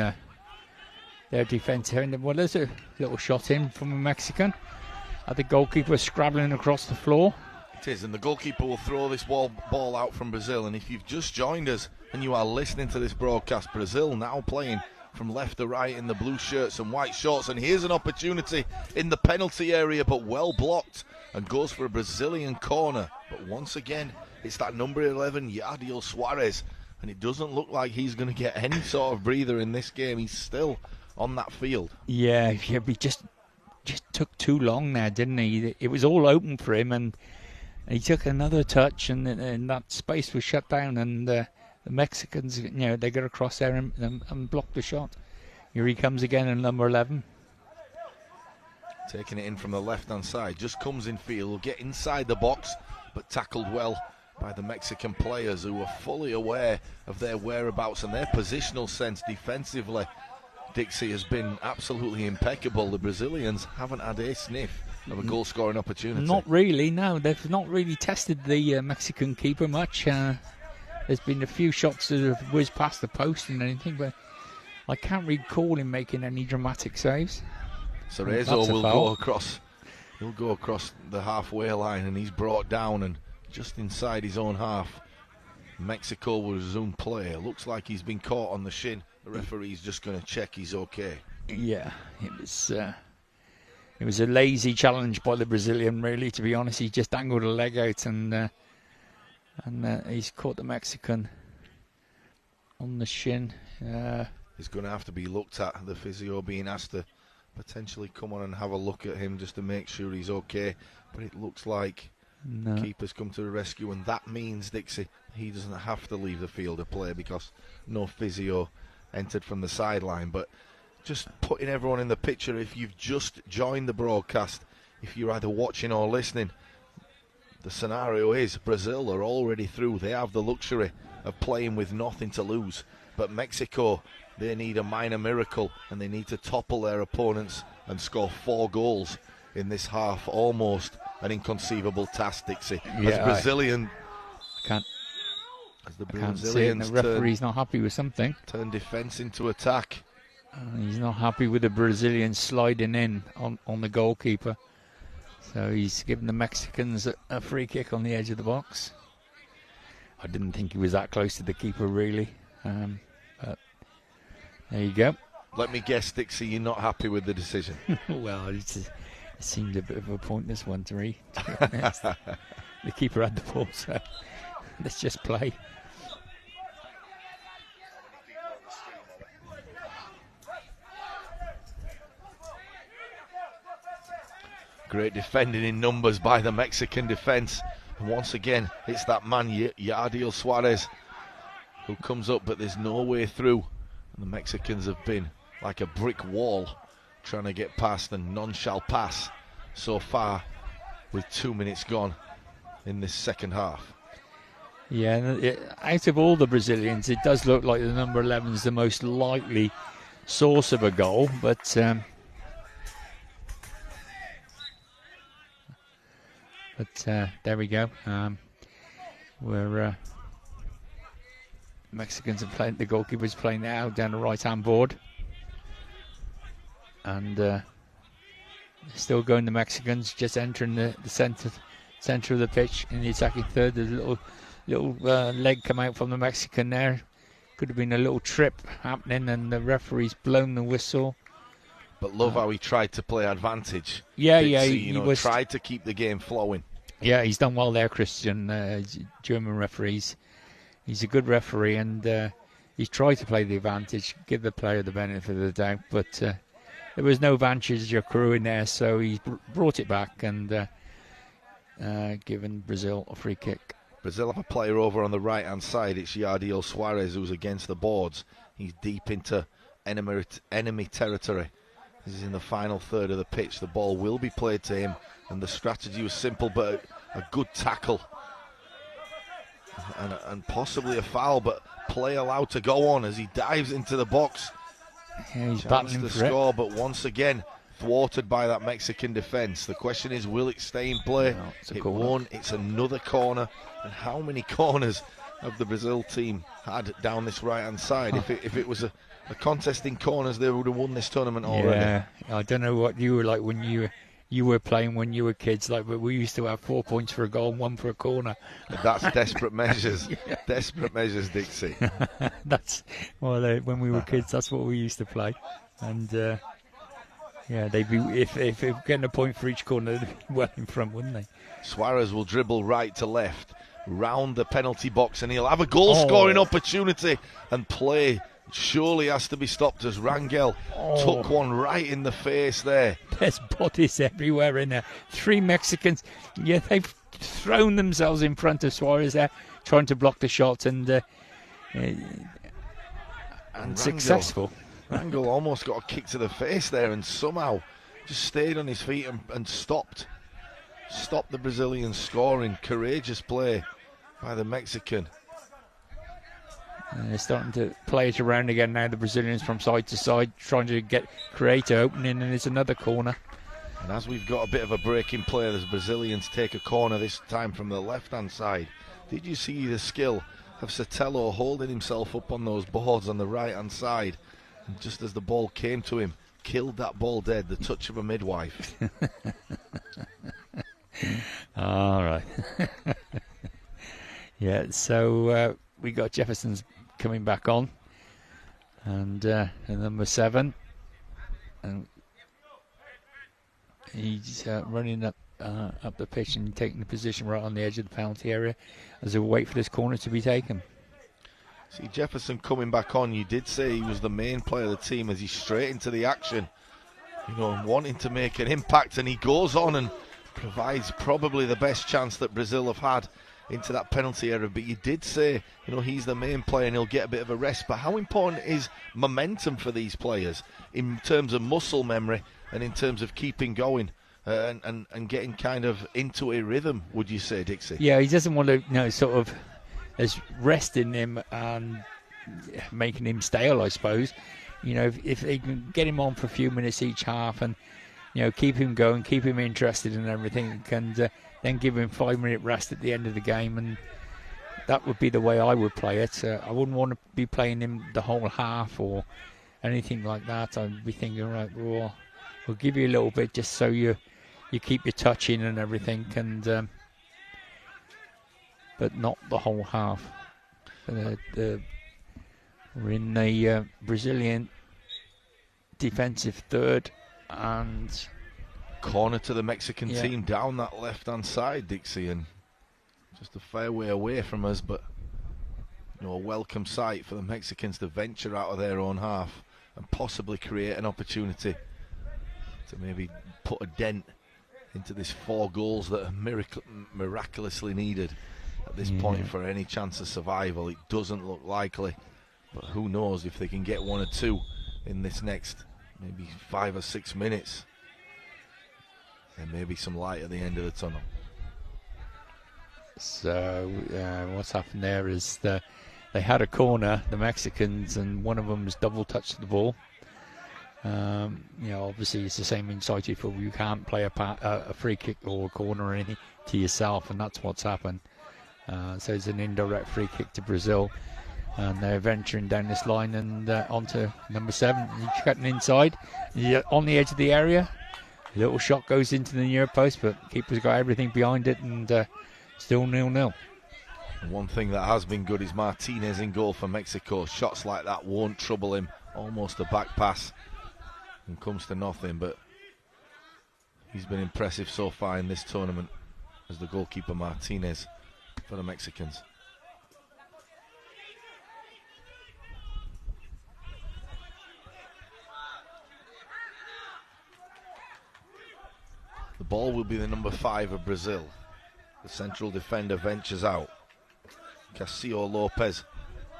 their defence. Well, there's a little shot in from a Mexican. The goalkeeper scrabbling across the floor. It is, and the goalkeeper will throw this ball out from Brazil. And if you've just joined us and you are listening to this broadcast, Brazil now playing from left to right in the blue shirts and white shorts. And here's an opportunity in the penalty area, but well blocked, and goes for a Brazilian corner. But once again, it's that number 11, Yadiel Suarez, and it doesn't look like he's going to get any sort of breather in this game. He's still on that field. Yeah, he just took too long there, didn't he? It was all open for him, and he took another touch, and that space was shut down, and the Mexicans, they got across there and blocked the shot. Here he comes again in number 11. Taking it in from the left-hand side, just comes in field, will get inside the box, but tackled well by the Mexican players, who are fully aware of their whereabouts, and their positional sense defensively, Dixie, has been absolutely impeccable. The Brazilians haven't had a sniff of a goal-scoring opportunity. Not really, no. They've not really tested the Mexican keeper much. There's been a few shots that have whizzed past the post and anything, but I can't recall him making any dramatic saves. Cerezo will go across. He'll go across the halfway line, and he's brought down, and just inside his own half, Mexico will resume play. It looks like he's been caught on the shin. The referee's just going to check he's okay. Yeah, it was a lazy challenge by the Brazilian, really, to be honest. He just angled a leg out, and he's caught the Mexican on the shin. He's going to have to be looked at, the physio being asked to potentially come on and have a look at him just to make sure he's okay. But it looks like the keeper's come to the rescue, and that means, Dixie, he doesn't have to leave the field of play because no physio entered from the sideline. But just putting everyone in the picture, if you've just joined the broadcast, if you're either watching or listening, the scenario is Brazil are already through. They have the luxury of playing with nothing to lose. But Mexico, they need a minor miracle, and they need to topple their opponents and score 4 goals in this half. Almost an inconceivable task, Dixie. Yeah, as Brazilian, I can't see it, and the referee's not happy with something. Turn defence into attack. He's not happy with the Brazilians sliding in on the goalkeeper. So he's given the Mexicans a free kick on the edge of the box. I didn't think he was that close to the keeper, really. But there you go. Let me guess, Dixie, you're not happy with the decision. Well, it seemed a bit of a pointless one to me, to be honest. The keeper had the ball, so let's just play. Great defending in numbers by the Mexican defence. And once again, it's that man, Yadiel Suarez, who comes up, but there's no way through. And the Mexicans have been like a brick wall trying to get past, and none shall pass so far with 2 minutes gone in this second half. Yeah, out of all the Brazilians, it does look like the number 11 is the most likely source of a goal, but there we go. Mexicans are playing, the goalkeeper's playing out down the right-hand board, and still going the Mexicans, just entering the centre of the pitch in the attacking third. There's a little leg come out from the Mexican there. Could have been a little trip happening, and the referee's blown the whistle. But love how he tried to play advantage. Yeah, he tried to keep the game flowing. Yeah, he's done well there, Christian. German referees. He's a good referee, and he's tried to play the advantage, give the player the benefit of the doubt, but there was no advantage accruing there, so he brought it back and given Brazil a free kick. Brazil have a player over on the right-hand side. It's Yadiel Suarez, who's against the boards. He's deep into enemy territory. This is in the final third of the pitch. The ball will be played to him and the strategy was simple, but a good tackle and possibly a foul, but play allowed to go on as he dives into the box. Yeah, he's Chance battling to for score, it. but once again thwarted by that Mexican defence. The question is, will it stay in play? No, it's a It corner. won't. It's another corner. And how many corners have the Brazil team had down this right-hand side? If it was a contest in corners, they would have won this tournament already. Yeah, I don't know what you were like when you were playing when you were kids. Like, but we used to have 4 points for a goal and 1 for a corner. That's desperate measures. Yeah. Desperate measures, Dixie. That's when we were kids. That's what we used to play, and yeah, they'd be if they were getting a point for each corner, they'd be well in front, wouldn't they? Suarez will dribble right to left, round the penalty box, and he'll have a goal-scoring opportunity. And play surely has to be stopped as Rangel took one right in the face there. There's bodies everywhere in there. 3 Mexicans. Yeah, they've thrown themselves in front of Suarez there, trying to block the shot, and successful. Rangel almost got a kick to the face there and somehow just stayed on his feet and stopped the Brazilian scoring. Courageous play by the Mexican. And they're starting to play it around again now, the Brazilians, from side to side, trying to create an opening, and it's another corner. And as we've got a bit of a break in play, the Brazilians take a corner this time from the left-hand side. Did you see the skill of Sotelo holding himself up on those boards on the right-hand side? And just as the ball came to him, killed that ball dead, the touch of a midwife. All right. Yeah, so we got Jefferson's coming back on, and number 7, and he's running up the pitch and taking the position right on the edge of the penalty area as they wait for this corner to be taken. See Jefferson coming back on. You did say he was the main player of the team as he's straight into the action, wanting to make an impact, and he goes on and provides probably the best chance that Brazil have had into that penalty area. But you did say, he's the main player and he'll get a bit of a rest. But how important is momentum for these players in terms of muscle memory and in terms of keeping going and getting kind of into a rhythm, would you say, Dixie? Yeah, he doesn't want to, sort of as resting him and making him stale, I suppose. If they can get him on for a few minutes each half and, keep him going, keep him interested in everything, and then give him 5-minute rest at the end of the game, and that would be the way I would play it. I wouldn't want to be playing him the whole half or anything like that. I'd be thinking, right, we'll give you a little bit just so you keep your touch in and everything, and but not the whole half. We're in the Brazilian defensive third, and corner to the Mexican team down that left-hand side, Dixie, and just a fair way away from us, but a welcome sight for the Mexicans to venture out of their own half and possibly create an opportunity to maybe put a dent into this 4 goals that are miraculously needed at this point for any chance of survival. It doesn't look likely, but who knows if they can get 1 or 2 in this next maybe 5 or 6 minutes. There may be some light at the end of the tunnel. So what's happened there is they had a corner, the Mexicans, and one of them was double touched the ball. Obviously it's the same in Saudi football. You can't play a free kick or a corner or anything to yourself, and that's what's happened. So it's an indirect free kick to Brazil, and they're venturing down this line and onto number 7. He's cutting inside, on the edge of the area. Little shot goes into the near post, but keeper's got everything behind it, and still 0-0. One thing that has been good is Martinez in goal for Mexico. Shots like that won't trouble him. Almost a back pass and comes to nothing, but he's been impressive so far in this tournament as the goalkeeper Martinez for the Mexicans. The ball will be the number 5 of Brazil. The central defender ventures out. Castillo Lopez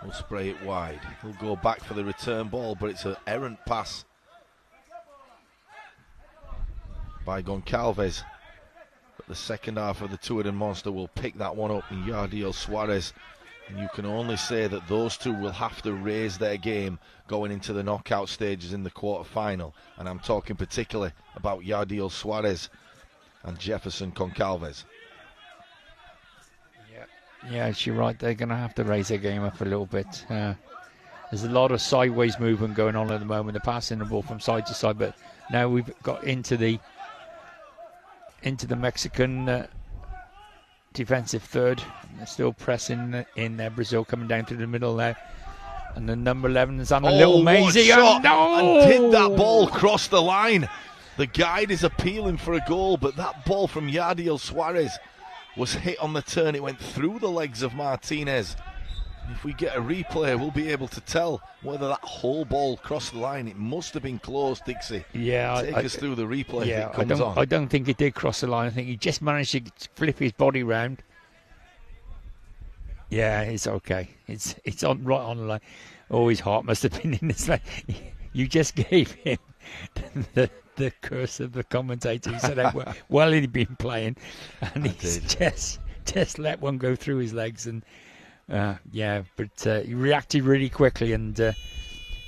will spray it wide. He'll go back for the return ball, but it's an errant pass by Goncalves. But the second half of the Two-Headed Monster will pick that one up, and Yardiel Suarez. And you can only say that those two will have to raise their game going into the knockout stages in the quarter-final. And I'm talking particularly about Yardiel Suarez and Jefferson Concalves. Yeah, you're right. They're going to have to raise their game up a little bit. There's a lot of sideways movement going on at the moment. They're passing the ball from side to side, but now we've got into the Mexican defensive third. They're still pressing in there. Brazil coming down through the middle there. And the number 11 is on a little mazy. And did that ball cross the line? The guide is appealing for a goal, but that ball from Yardiel Suarez was hit on the turn. It went through the legs of Martinez. If we get a replay, we'll be able to tell whether that whole ball crossed the line. It must have been close, Dixie. Yeah, Take us through the replay. Yeah, if it comes on. I don't think it did cross the line. I think he just managed to flip his body round. Yeah, it's okay. It's on right on the line. Oh, his heart must have been in his leg. You just gave him the curse of the commentator. He said how well he'd been playing, and he's just let one go through his legs. And but he reacted really quickly and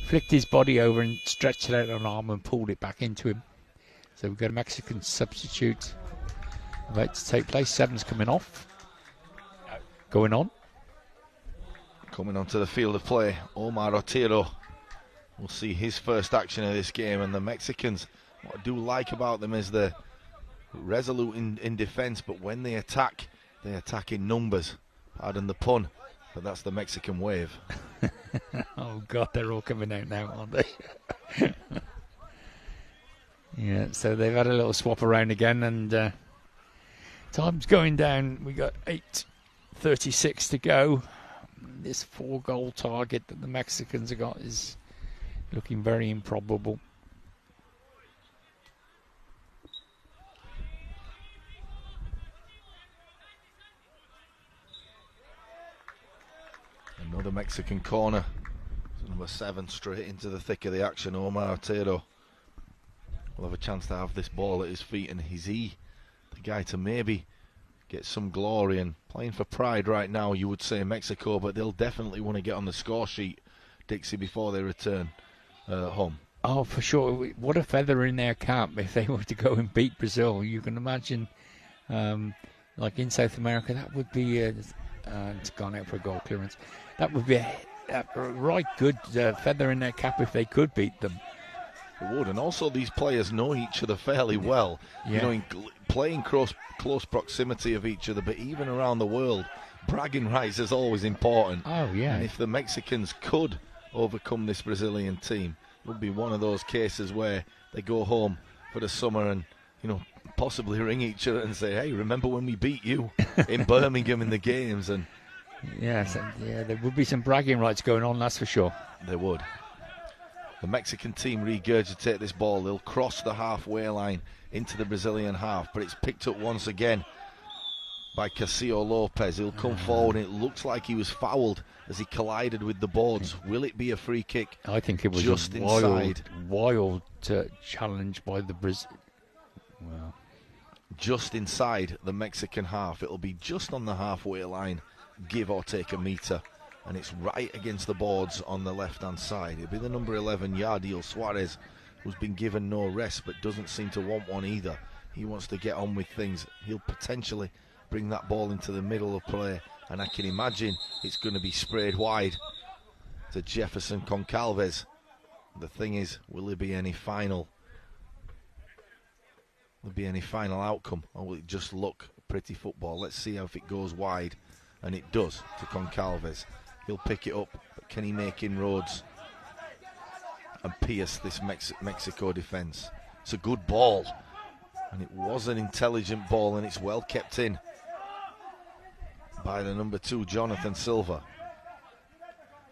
flicked his body over and stretched it out on an arm and pulled it back into him. So we've got a Mexican substitute about to take place. 7's coming off. Going on. Coming onto the field of play, Omar Otero will see his first action of this game. And the Mexicans, what I do like about them is they're resolute in defence, but when they attack in numbers. Pardon the pun, but that's the Mexican wave. Oh God, they're all coming out now, aren't they? Yeah, so they've had a little swap around again, and time's going down. We got 8:36 to go. This 4-goal target that the Mexicans have got is looking very improbable. Another Mexican corner. Number 7 straight into the thick of the action. Omar Otero will have a chance to have this ball at his feet, and is he the guy to maybe get some glory and playing for pride right now, you would say Mexico, but they'll definitely want to get on the score sheet, Dixie, before they return home. Oh, for sure. What a feather in their cap if they were to go and beat Brazil. You can imagine, like in South America, that would be it's gone out for a goal clearance. That would be a right good feather in their cap if they could beat them. It would, and also these players know each other fairly well. Yeah. You know, in playing close proximity of each other, but even around the world, bragging rights is always important. Oh, yeah. And if the Mexicans could overcome this Brazilian team, it would be one of those cases where they go home for the summer and, you know, possibly ring each other and say, hey, remember when we beat you in Birmingham in the games? And yes, there would be some bragging rights going on, that's for sure. They would. The Mexican team regurgitate this ball. They'll cross the halfway line into the Brazilian half, but it's picked up once again by Casillo Lopez. He'll come forward, and it looks like he was fouled as he collided with the boards. Will it be a free kick? I think it was just a wild challenge by the Brazil. Well, just inside the Mexican half. It'll be just on the halfway line, give or take a metre. And it's right against the boards on the left-hand side. It'll be the number 11, Yardiel Suarez, who's been given no rest but doesn't seem to want one either. He wants to get on with things. He'll potentially bring that ball into the middle of play, and I can imagine it's going to be sprayed wide to Jefferson Concalves. The thing is, will there be any final outcome, or will it just look pretty football? Let's see if it goes wide, and it does to Concalves. He'll pick it up, but can he make inroads and pierce this Mexico defence? It's a good ball, and it was an intelligent ball, and it's well kept in by the number 2, Jonathan Silva.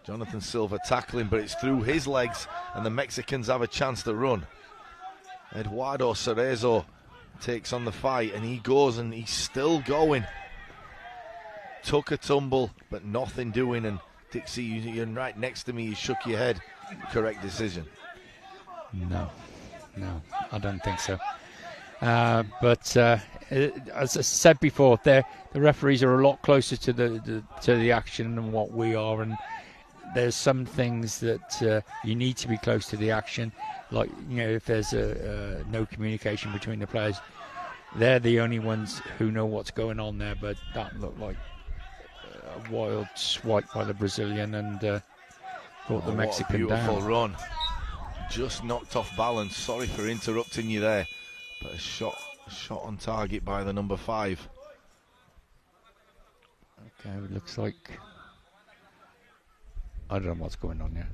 Jonathan Silva tackling, but it's through his legs, and the Mexicans have a chance to run. Eduardo Cerezo takes on the fight, and he goes, and he's still going. Took a tumble, but nothing doing. And Dixie, you're right next to me. You shook your head. Correct decision. No, I don't think so. But as I said before, the referees are a lot closer to the action than what we are, and there's some things that you need to be close to the action, like if there's no communication between the players, they're the only ones who know what's going on there. But that looked like a wild swipe by the Brazilian and brought the Mexican what a beautiful down. Run, just knocked off balance. Sorry for interrupting you there, but a shot on target by the number 5. Okay, it looks like I don't know what's going on here.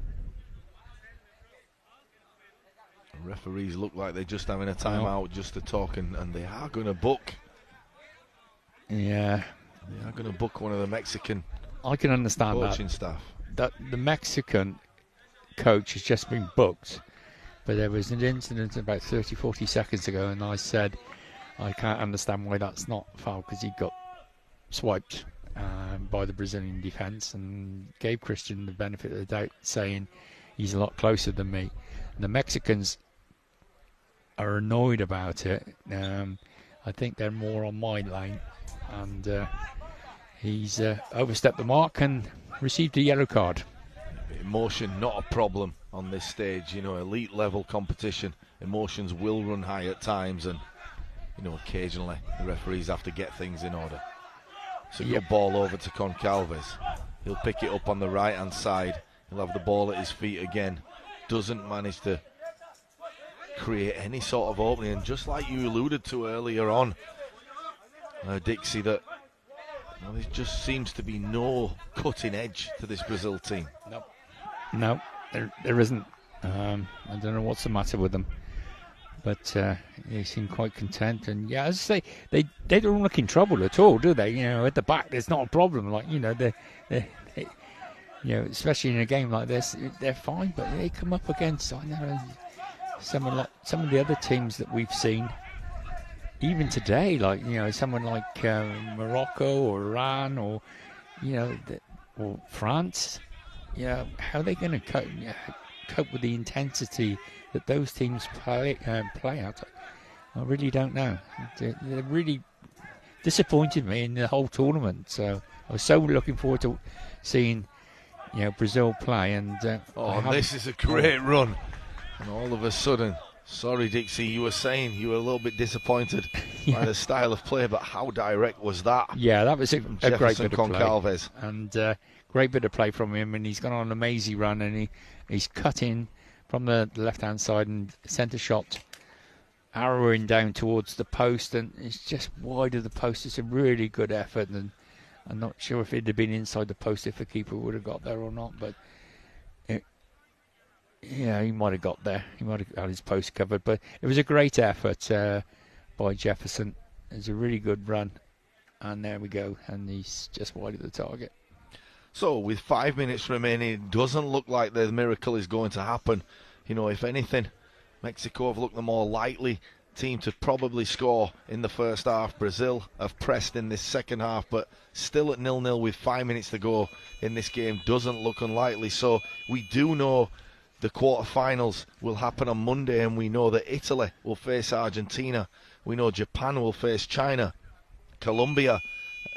The referees look like they're just having a timeout just to talk, and they are going to book. Yeah, they are going to book one of the Mexican. I can understand coaching staff. That the Mexican coach has just been booked, but there was an incident about 30-40 seconds ago, and I said I can't understand why that's not foul, because he got swiped by the Brazilian defence, and gave Christian the benefit of the doubt, saying he's a lot closer than me. And the Mexicans are annoyed about it. I think they're more on my lane, and he's overstepped the mark and received a yellow card. Emotion not a problem on this stage. Elite level competition, emotions will run high at times, and occasionally the referees have to get things in order. It's a good ball over to Concalves. He'll pick it up on the right hand side. He'll have the ball at his feet again. Doesn't manage to create any sort of opening, and just like you alluded to earlier on, Dixie, that there just seems to be no cutting edge to this Brazil team. No, there isn't. I don't know what's the matter with them, but they seem quite content. And as I say, they don't look in trouble at all, do they? At the back, there's not a problem. Like they especially in a game like this, they're fine. But they come up against, I know, some of the other teams that we've seen, even today, like someone like Morocco or Iran or or France. How are they going to cope with the intensity that those teams play out? I really don't know. They really disappointed me in the whole tournament. So I was so looking forward to seeing Brazil play. And this is a great run. And all of a sudden, sorry Dixie, you were saying you were a little bit disappointed by the style of play, but how direct was that? Yeah, that was a great bit of Concalves. Play. And great bit of play from him, and he's gone on an amazing run, and he's cut in from the left-hand side and sent a shot arrowing down towards the post, and it's just wide of the post. It's a really good effort, and I'm not sure if it had been inside the post if the keeper would have got there or not, but he might have got there. He might have had his post covered, but it was a great effort by Jefferson. It was a really good run, and there we go, and he's just wide of the target. So with 5 minutes remaining, it doesn't look like the miracle is going to happen. If anything, Mexico have looked the more likely team to probably score in the first half. Brazil have pressed in this second half, but still at 0-0 with 5 minutes to go in this game doesn't look unlikely. So we do know the quarterfinals will happen on Monday, and we know that Italy will face Argentina. We know Japan will face China. Colombia,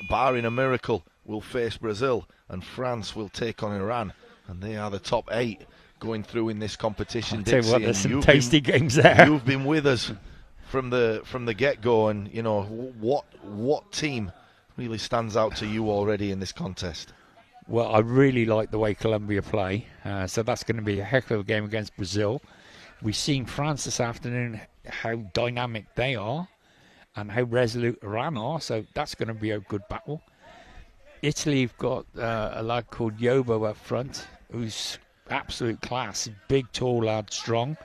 barring a miracle, will face Brazil, and France will take on Iran, and they are the top 8 going through in this competition. I'll tell you what, there's some tasty games there. You've been with us from the get-go, and what team really stands out to you already in this contest? Well, I really like the way Colombia play, so that's going to be a heck of a game against Brazil. We've seen France this afternoon, how dynamic they are and how resolute Iran are, so that's going to be a good battle. Italy have got a lad called Yobo up front, who's absolute class, big, tall lad, strong.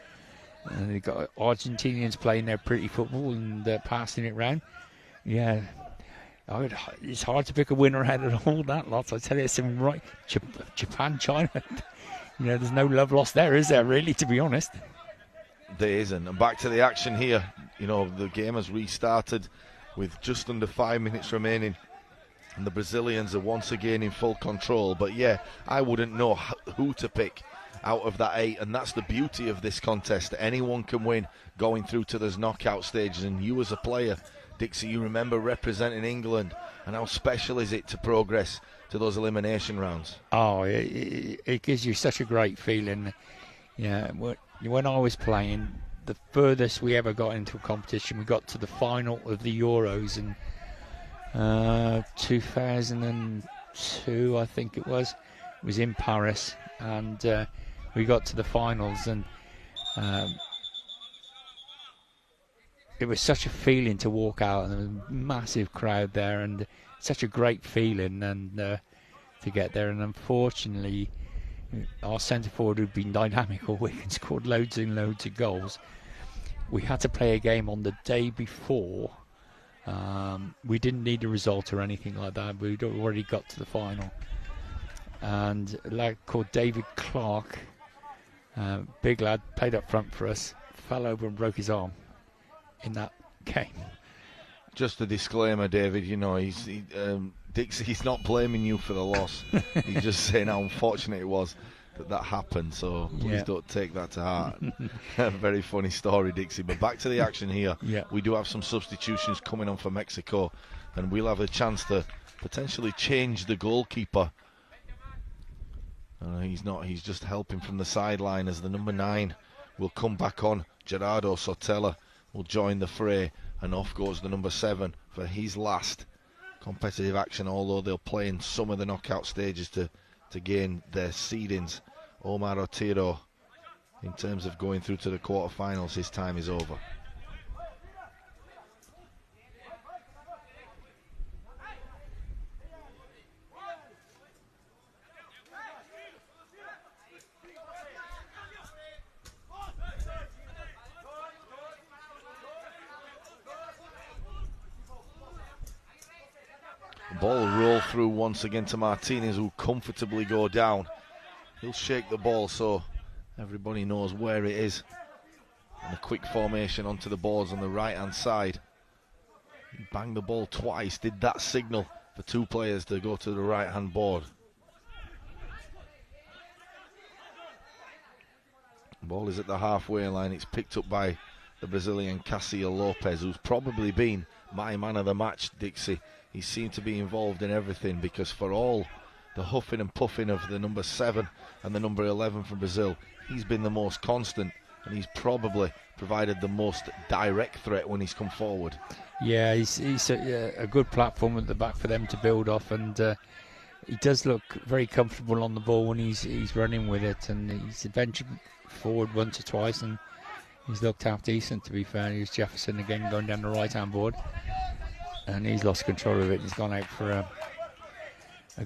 And they've got Argentinians playing their pretty football and passing it round. Yeah, it's hard to pick a winner out of all that lot. I tell you, it's some right Japan, China. There's no love lost there, is there? Really, to be honest, there isn't. And back to the action here. The game has restarted with just under 5 minutes remaining. And the Brazilians are once again in full control. But yeah, I wouldn't know who to pick out of that 8. And that's the beauty of this contest. Anyone can win going through to those knockout stages. And you as a player, Dixie, you remember representing England, and how special is it to progress to those elimination rounds? Oh, it gives you such a great feeling. Yeah, when I was playing, the furthest we ever got into a competition, we got to the final of the Euros in 2002, I think it was. It was in Paris, and we got to the finals, and it was such a feeling to walk out, and there was a massive crowd there, and such a great feeling, and to get there. And unfortunately, our centre forward, who'd been dynamic all week and scored loads and loads of goals, we had to play a game on the day before. We didn't need a result or anything like that. We'd already got to the final, and a lad called David Clark, big lad, played up front for us, fell over and broke his arm in that game. Just a disclaimer, David, you know, Dixie, he's not blaming you for the loss. He's just saying how unfortunate it was that happened, so please don't take that to heart. Very funny story, Dixie. But back to the action here. We do have some substitutions coming on for Mexico, and we'll have a chance to potentially change the goalkeeper. He's just helping from the sideline as the number 9 will come back on. Gerardo Sotella will join the fray, and off goes the number 7 for his last competitive action, although they'll play in some of the knockout stages to gain their seedings. Omar Otero, in terms of going through to the quarterfinals, his time is over. Ball roll through once again to Martinez, who comfortably go down. He'll shake the ball so everybody knows where it is. And a quick formation onto the boards on the right hand side. He banged the ball twice, did that signal for 2 players to go to the right hand board. The ball is at the halfway line. It's picked up by the Brazilian Cassio Lopez, who's probably been my man of the match, Dixie. He seemed to be involved in everything, because for all the huffing and puffing of the number 7 and the number 11 from Brazil, he's been the most constant, and he's probably provided the most direct threat when he's come forward. Yeah, he's a good platform at the back for them to build off, and he does look very comfortable on the ball when he's running with it, and he's ventured forward once or twice, and he's looked half decent, to be fair. Here's Jefferson again going down the right-hand board, and he's lost control of it. He's gone out for a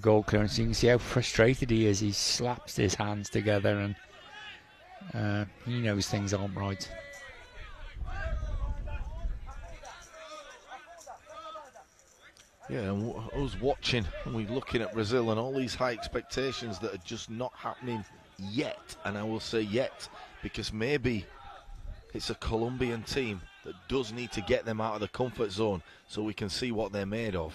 goal clearance. You can see how frustrated he is. He slaps his hands together, and he knows things aren't right. Yeah, and us watching, and we're looking at Brazil and all these high expectations that are just not happening yet. And I will say yet, because maybe it's a Colombian team that does need to get them out of the comfort zone so we can see what they're made of.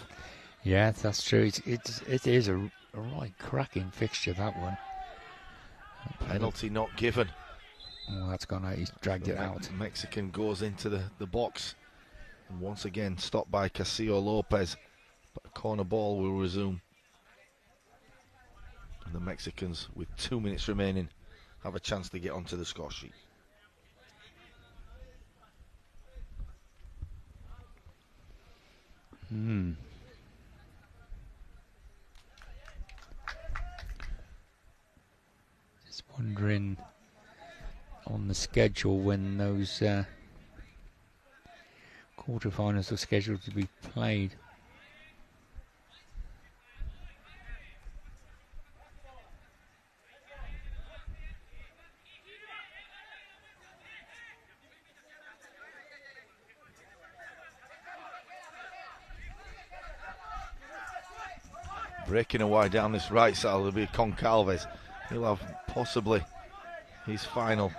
Yeah, that's true. It is a right cracking fixture, that one. Penalty not given. Oh, that's gone out. He's dragged it out. Mexican goes into the box, and once again stopped by Cassio Lopez, but a corner ball will resume. And the Mexicans, with 2 minutes remaining, have a chance to get onto the score sheet. Just wondering on the schedule when those quarterfinals are scheduled to be played. Breaking away down this right side will be Concalves. He'll have possibly his final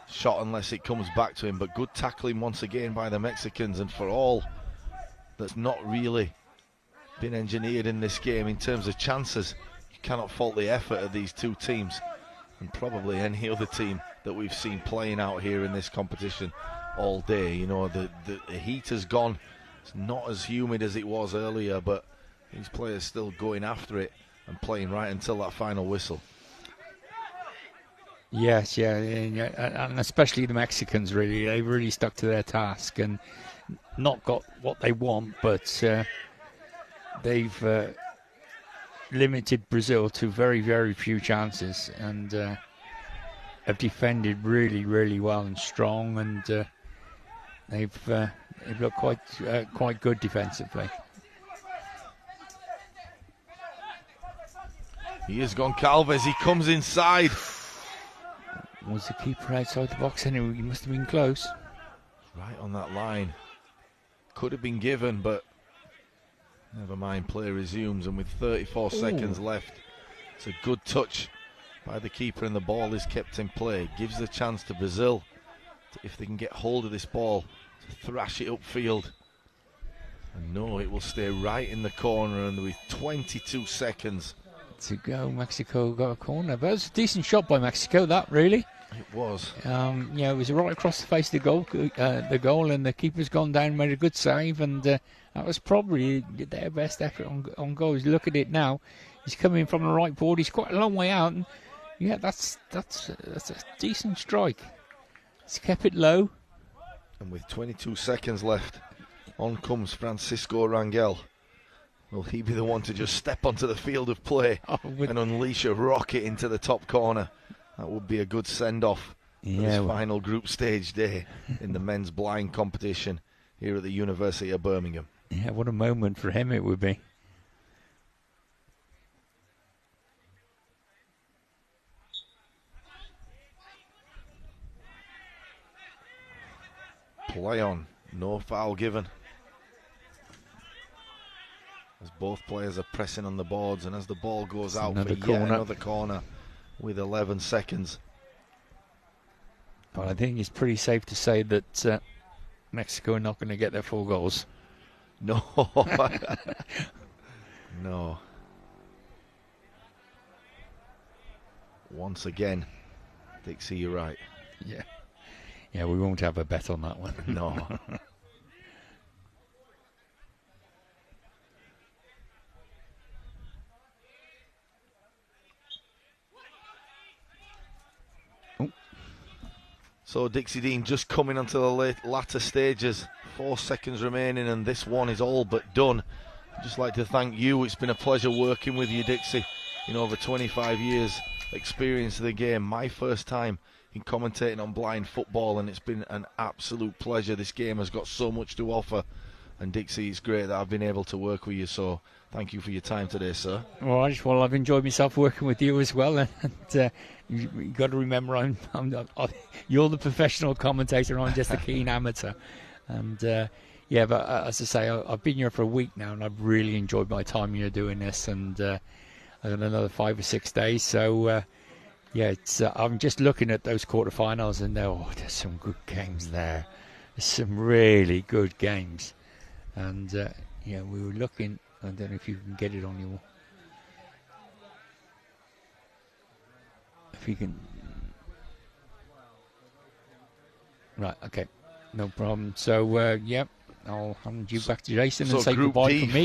shot unless it comes back to him, but good tackling once again by the Mexicans, and for all that's not really been engineered in this game in terms of chances, you cannot fault the effort of these two teams, and probably any other team that we've seen playing out here in this competition all day. You know, the heat has gone It's not as humid as it was earlier, but these players still going after it and playing right until that final whistle. Yes, and especially the Mexicans, really. They really stuck to their task and not got what they want, but they've limited Brazil to very, very few chances, and have defended really, really well and strong, and they've looked quite good defensively. He has Goncalves. He comes inside. Was the keeper outside the box anyway? He must have been close. Right on that line. Could have been given, but never mind. Play resumes, and with 34 seconds left, it's a good touch by the keeper, and the ball is kept in play. Gives the chance to Brazil, if they can get hold of this ball, to thrash it upfield. And no, it will stay right in the corner, and with 22 seconds to go, Mexico got a corner. But it was a decent shot by Mexico, that, really. It was. It was right across the face of the goal, and the keeper's gone down, made a good save, and that was probably their best effort on goal. Look at it now. He's coming from the right board. He's quite a long way out, and yeah, that's a decent strike. He's kept it low. And with 22 seconds left, on comes Francisco Rangel. Will he be the one to just step onto the field of play and unleash a rocket into the top corner? That would be a good send-off for this final group stage day in the men's blind competition here at the University of Birmingham. Yeah, what a moment for him it would be. Play on, no foul given. As both players are pressing on the boards, and as the ball goes out for yet another corner with 11 seconds. But I think it's pretty safe to say that Mexico are not going to get their 4 goals. No. No. Once again, Dixie, you're right. Yeah, we won't have a bet on that one. No. So Dixie Dean just coming onto the latter stages. 4 seconds remaining, and this one is all but done. I'd just like to thank you. It's been a pleasure working with you, Dixie. In over 25 years experience of the game, my first time in commentating on blind football, and it's been an absolute pleasure. This game has got so much to offer, and Dixie, it's great that I've been able to work with you, so thank you for your time today, sir. Well, I've enjoyed myself working with you as well, and you've got to remember you're the professional commentator, I'm just a keen amateur. And but as I say, I've been here for a week now, and I've really enjoyed my time here doing this, and I've got another 5 or 6 days, so I'm just looking at those quarterfinals, and there's some good games there. There's some really good games, and we were looking. I don't know if you can get it on your. If you can. Right, okay. No problem. So, I'll hand you back to Jason and say goodbye from me.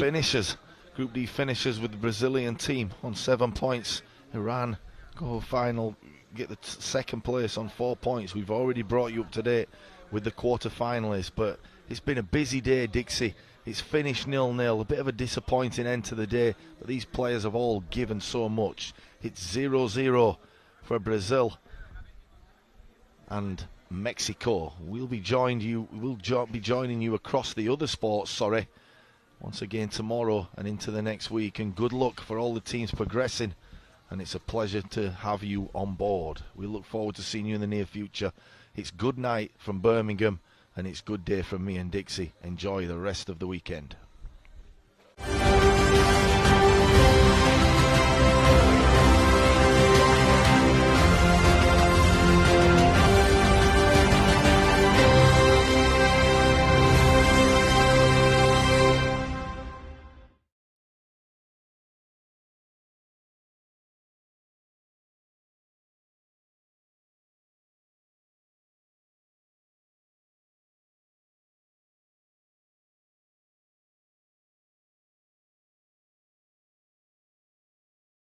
Group D finishes with the Brazilian team on 7 points. Iran go final, get the second place on 4 points. We've already brought you up to date with the quarter-finalists, but it's been a busy day, Dixie. It's finished 0-0, a bit of a disappointing end to the day, but these players have all given so much. It's 0-0 for Brazil and Mexico. We'll be joining you across the other sports, once again tomorrow and into the next week. And good luck for all the teams progressing, and it's a pleasure to have you on board. We look forward to seeing you in the near future. It's good night from Birmingham, and it's good day from me and Dixie. Enjoy the rest of the weekend.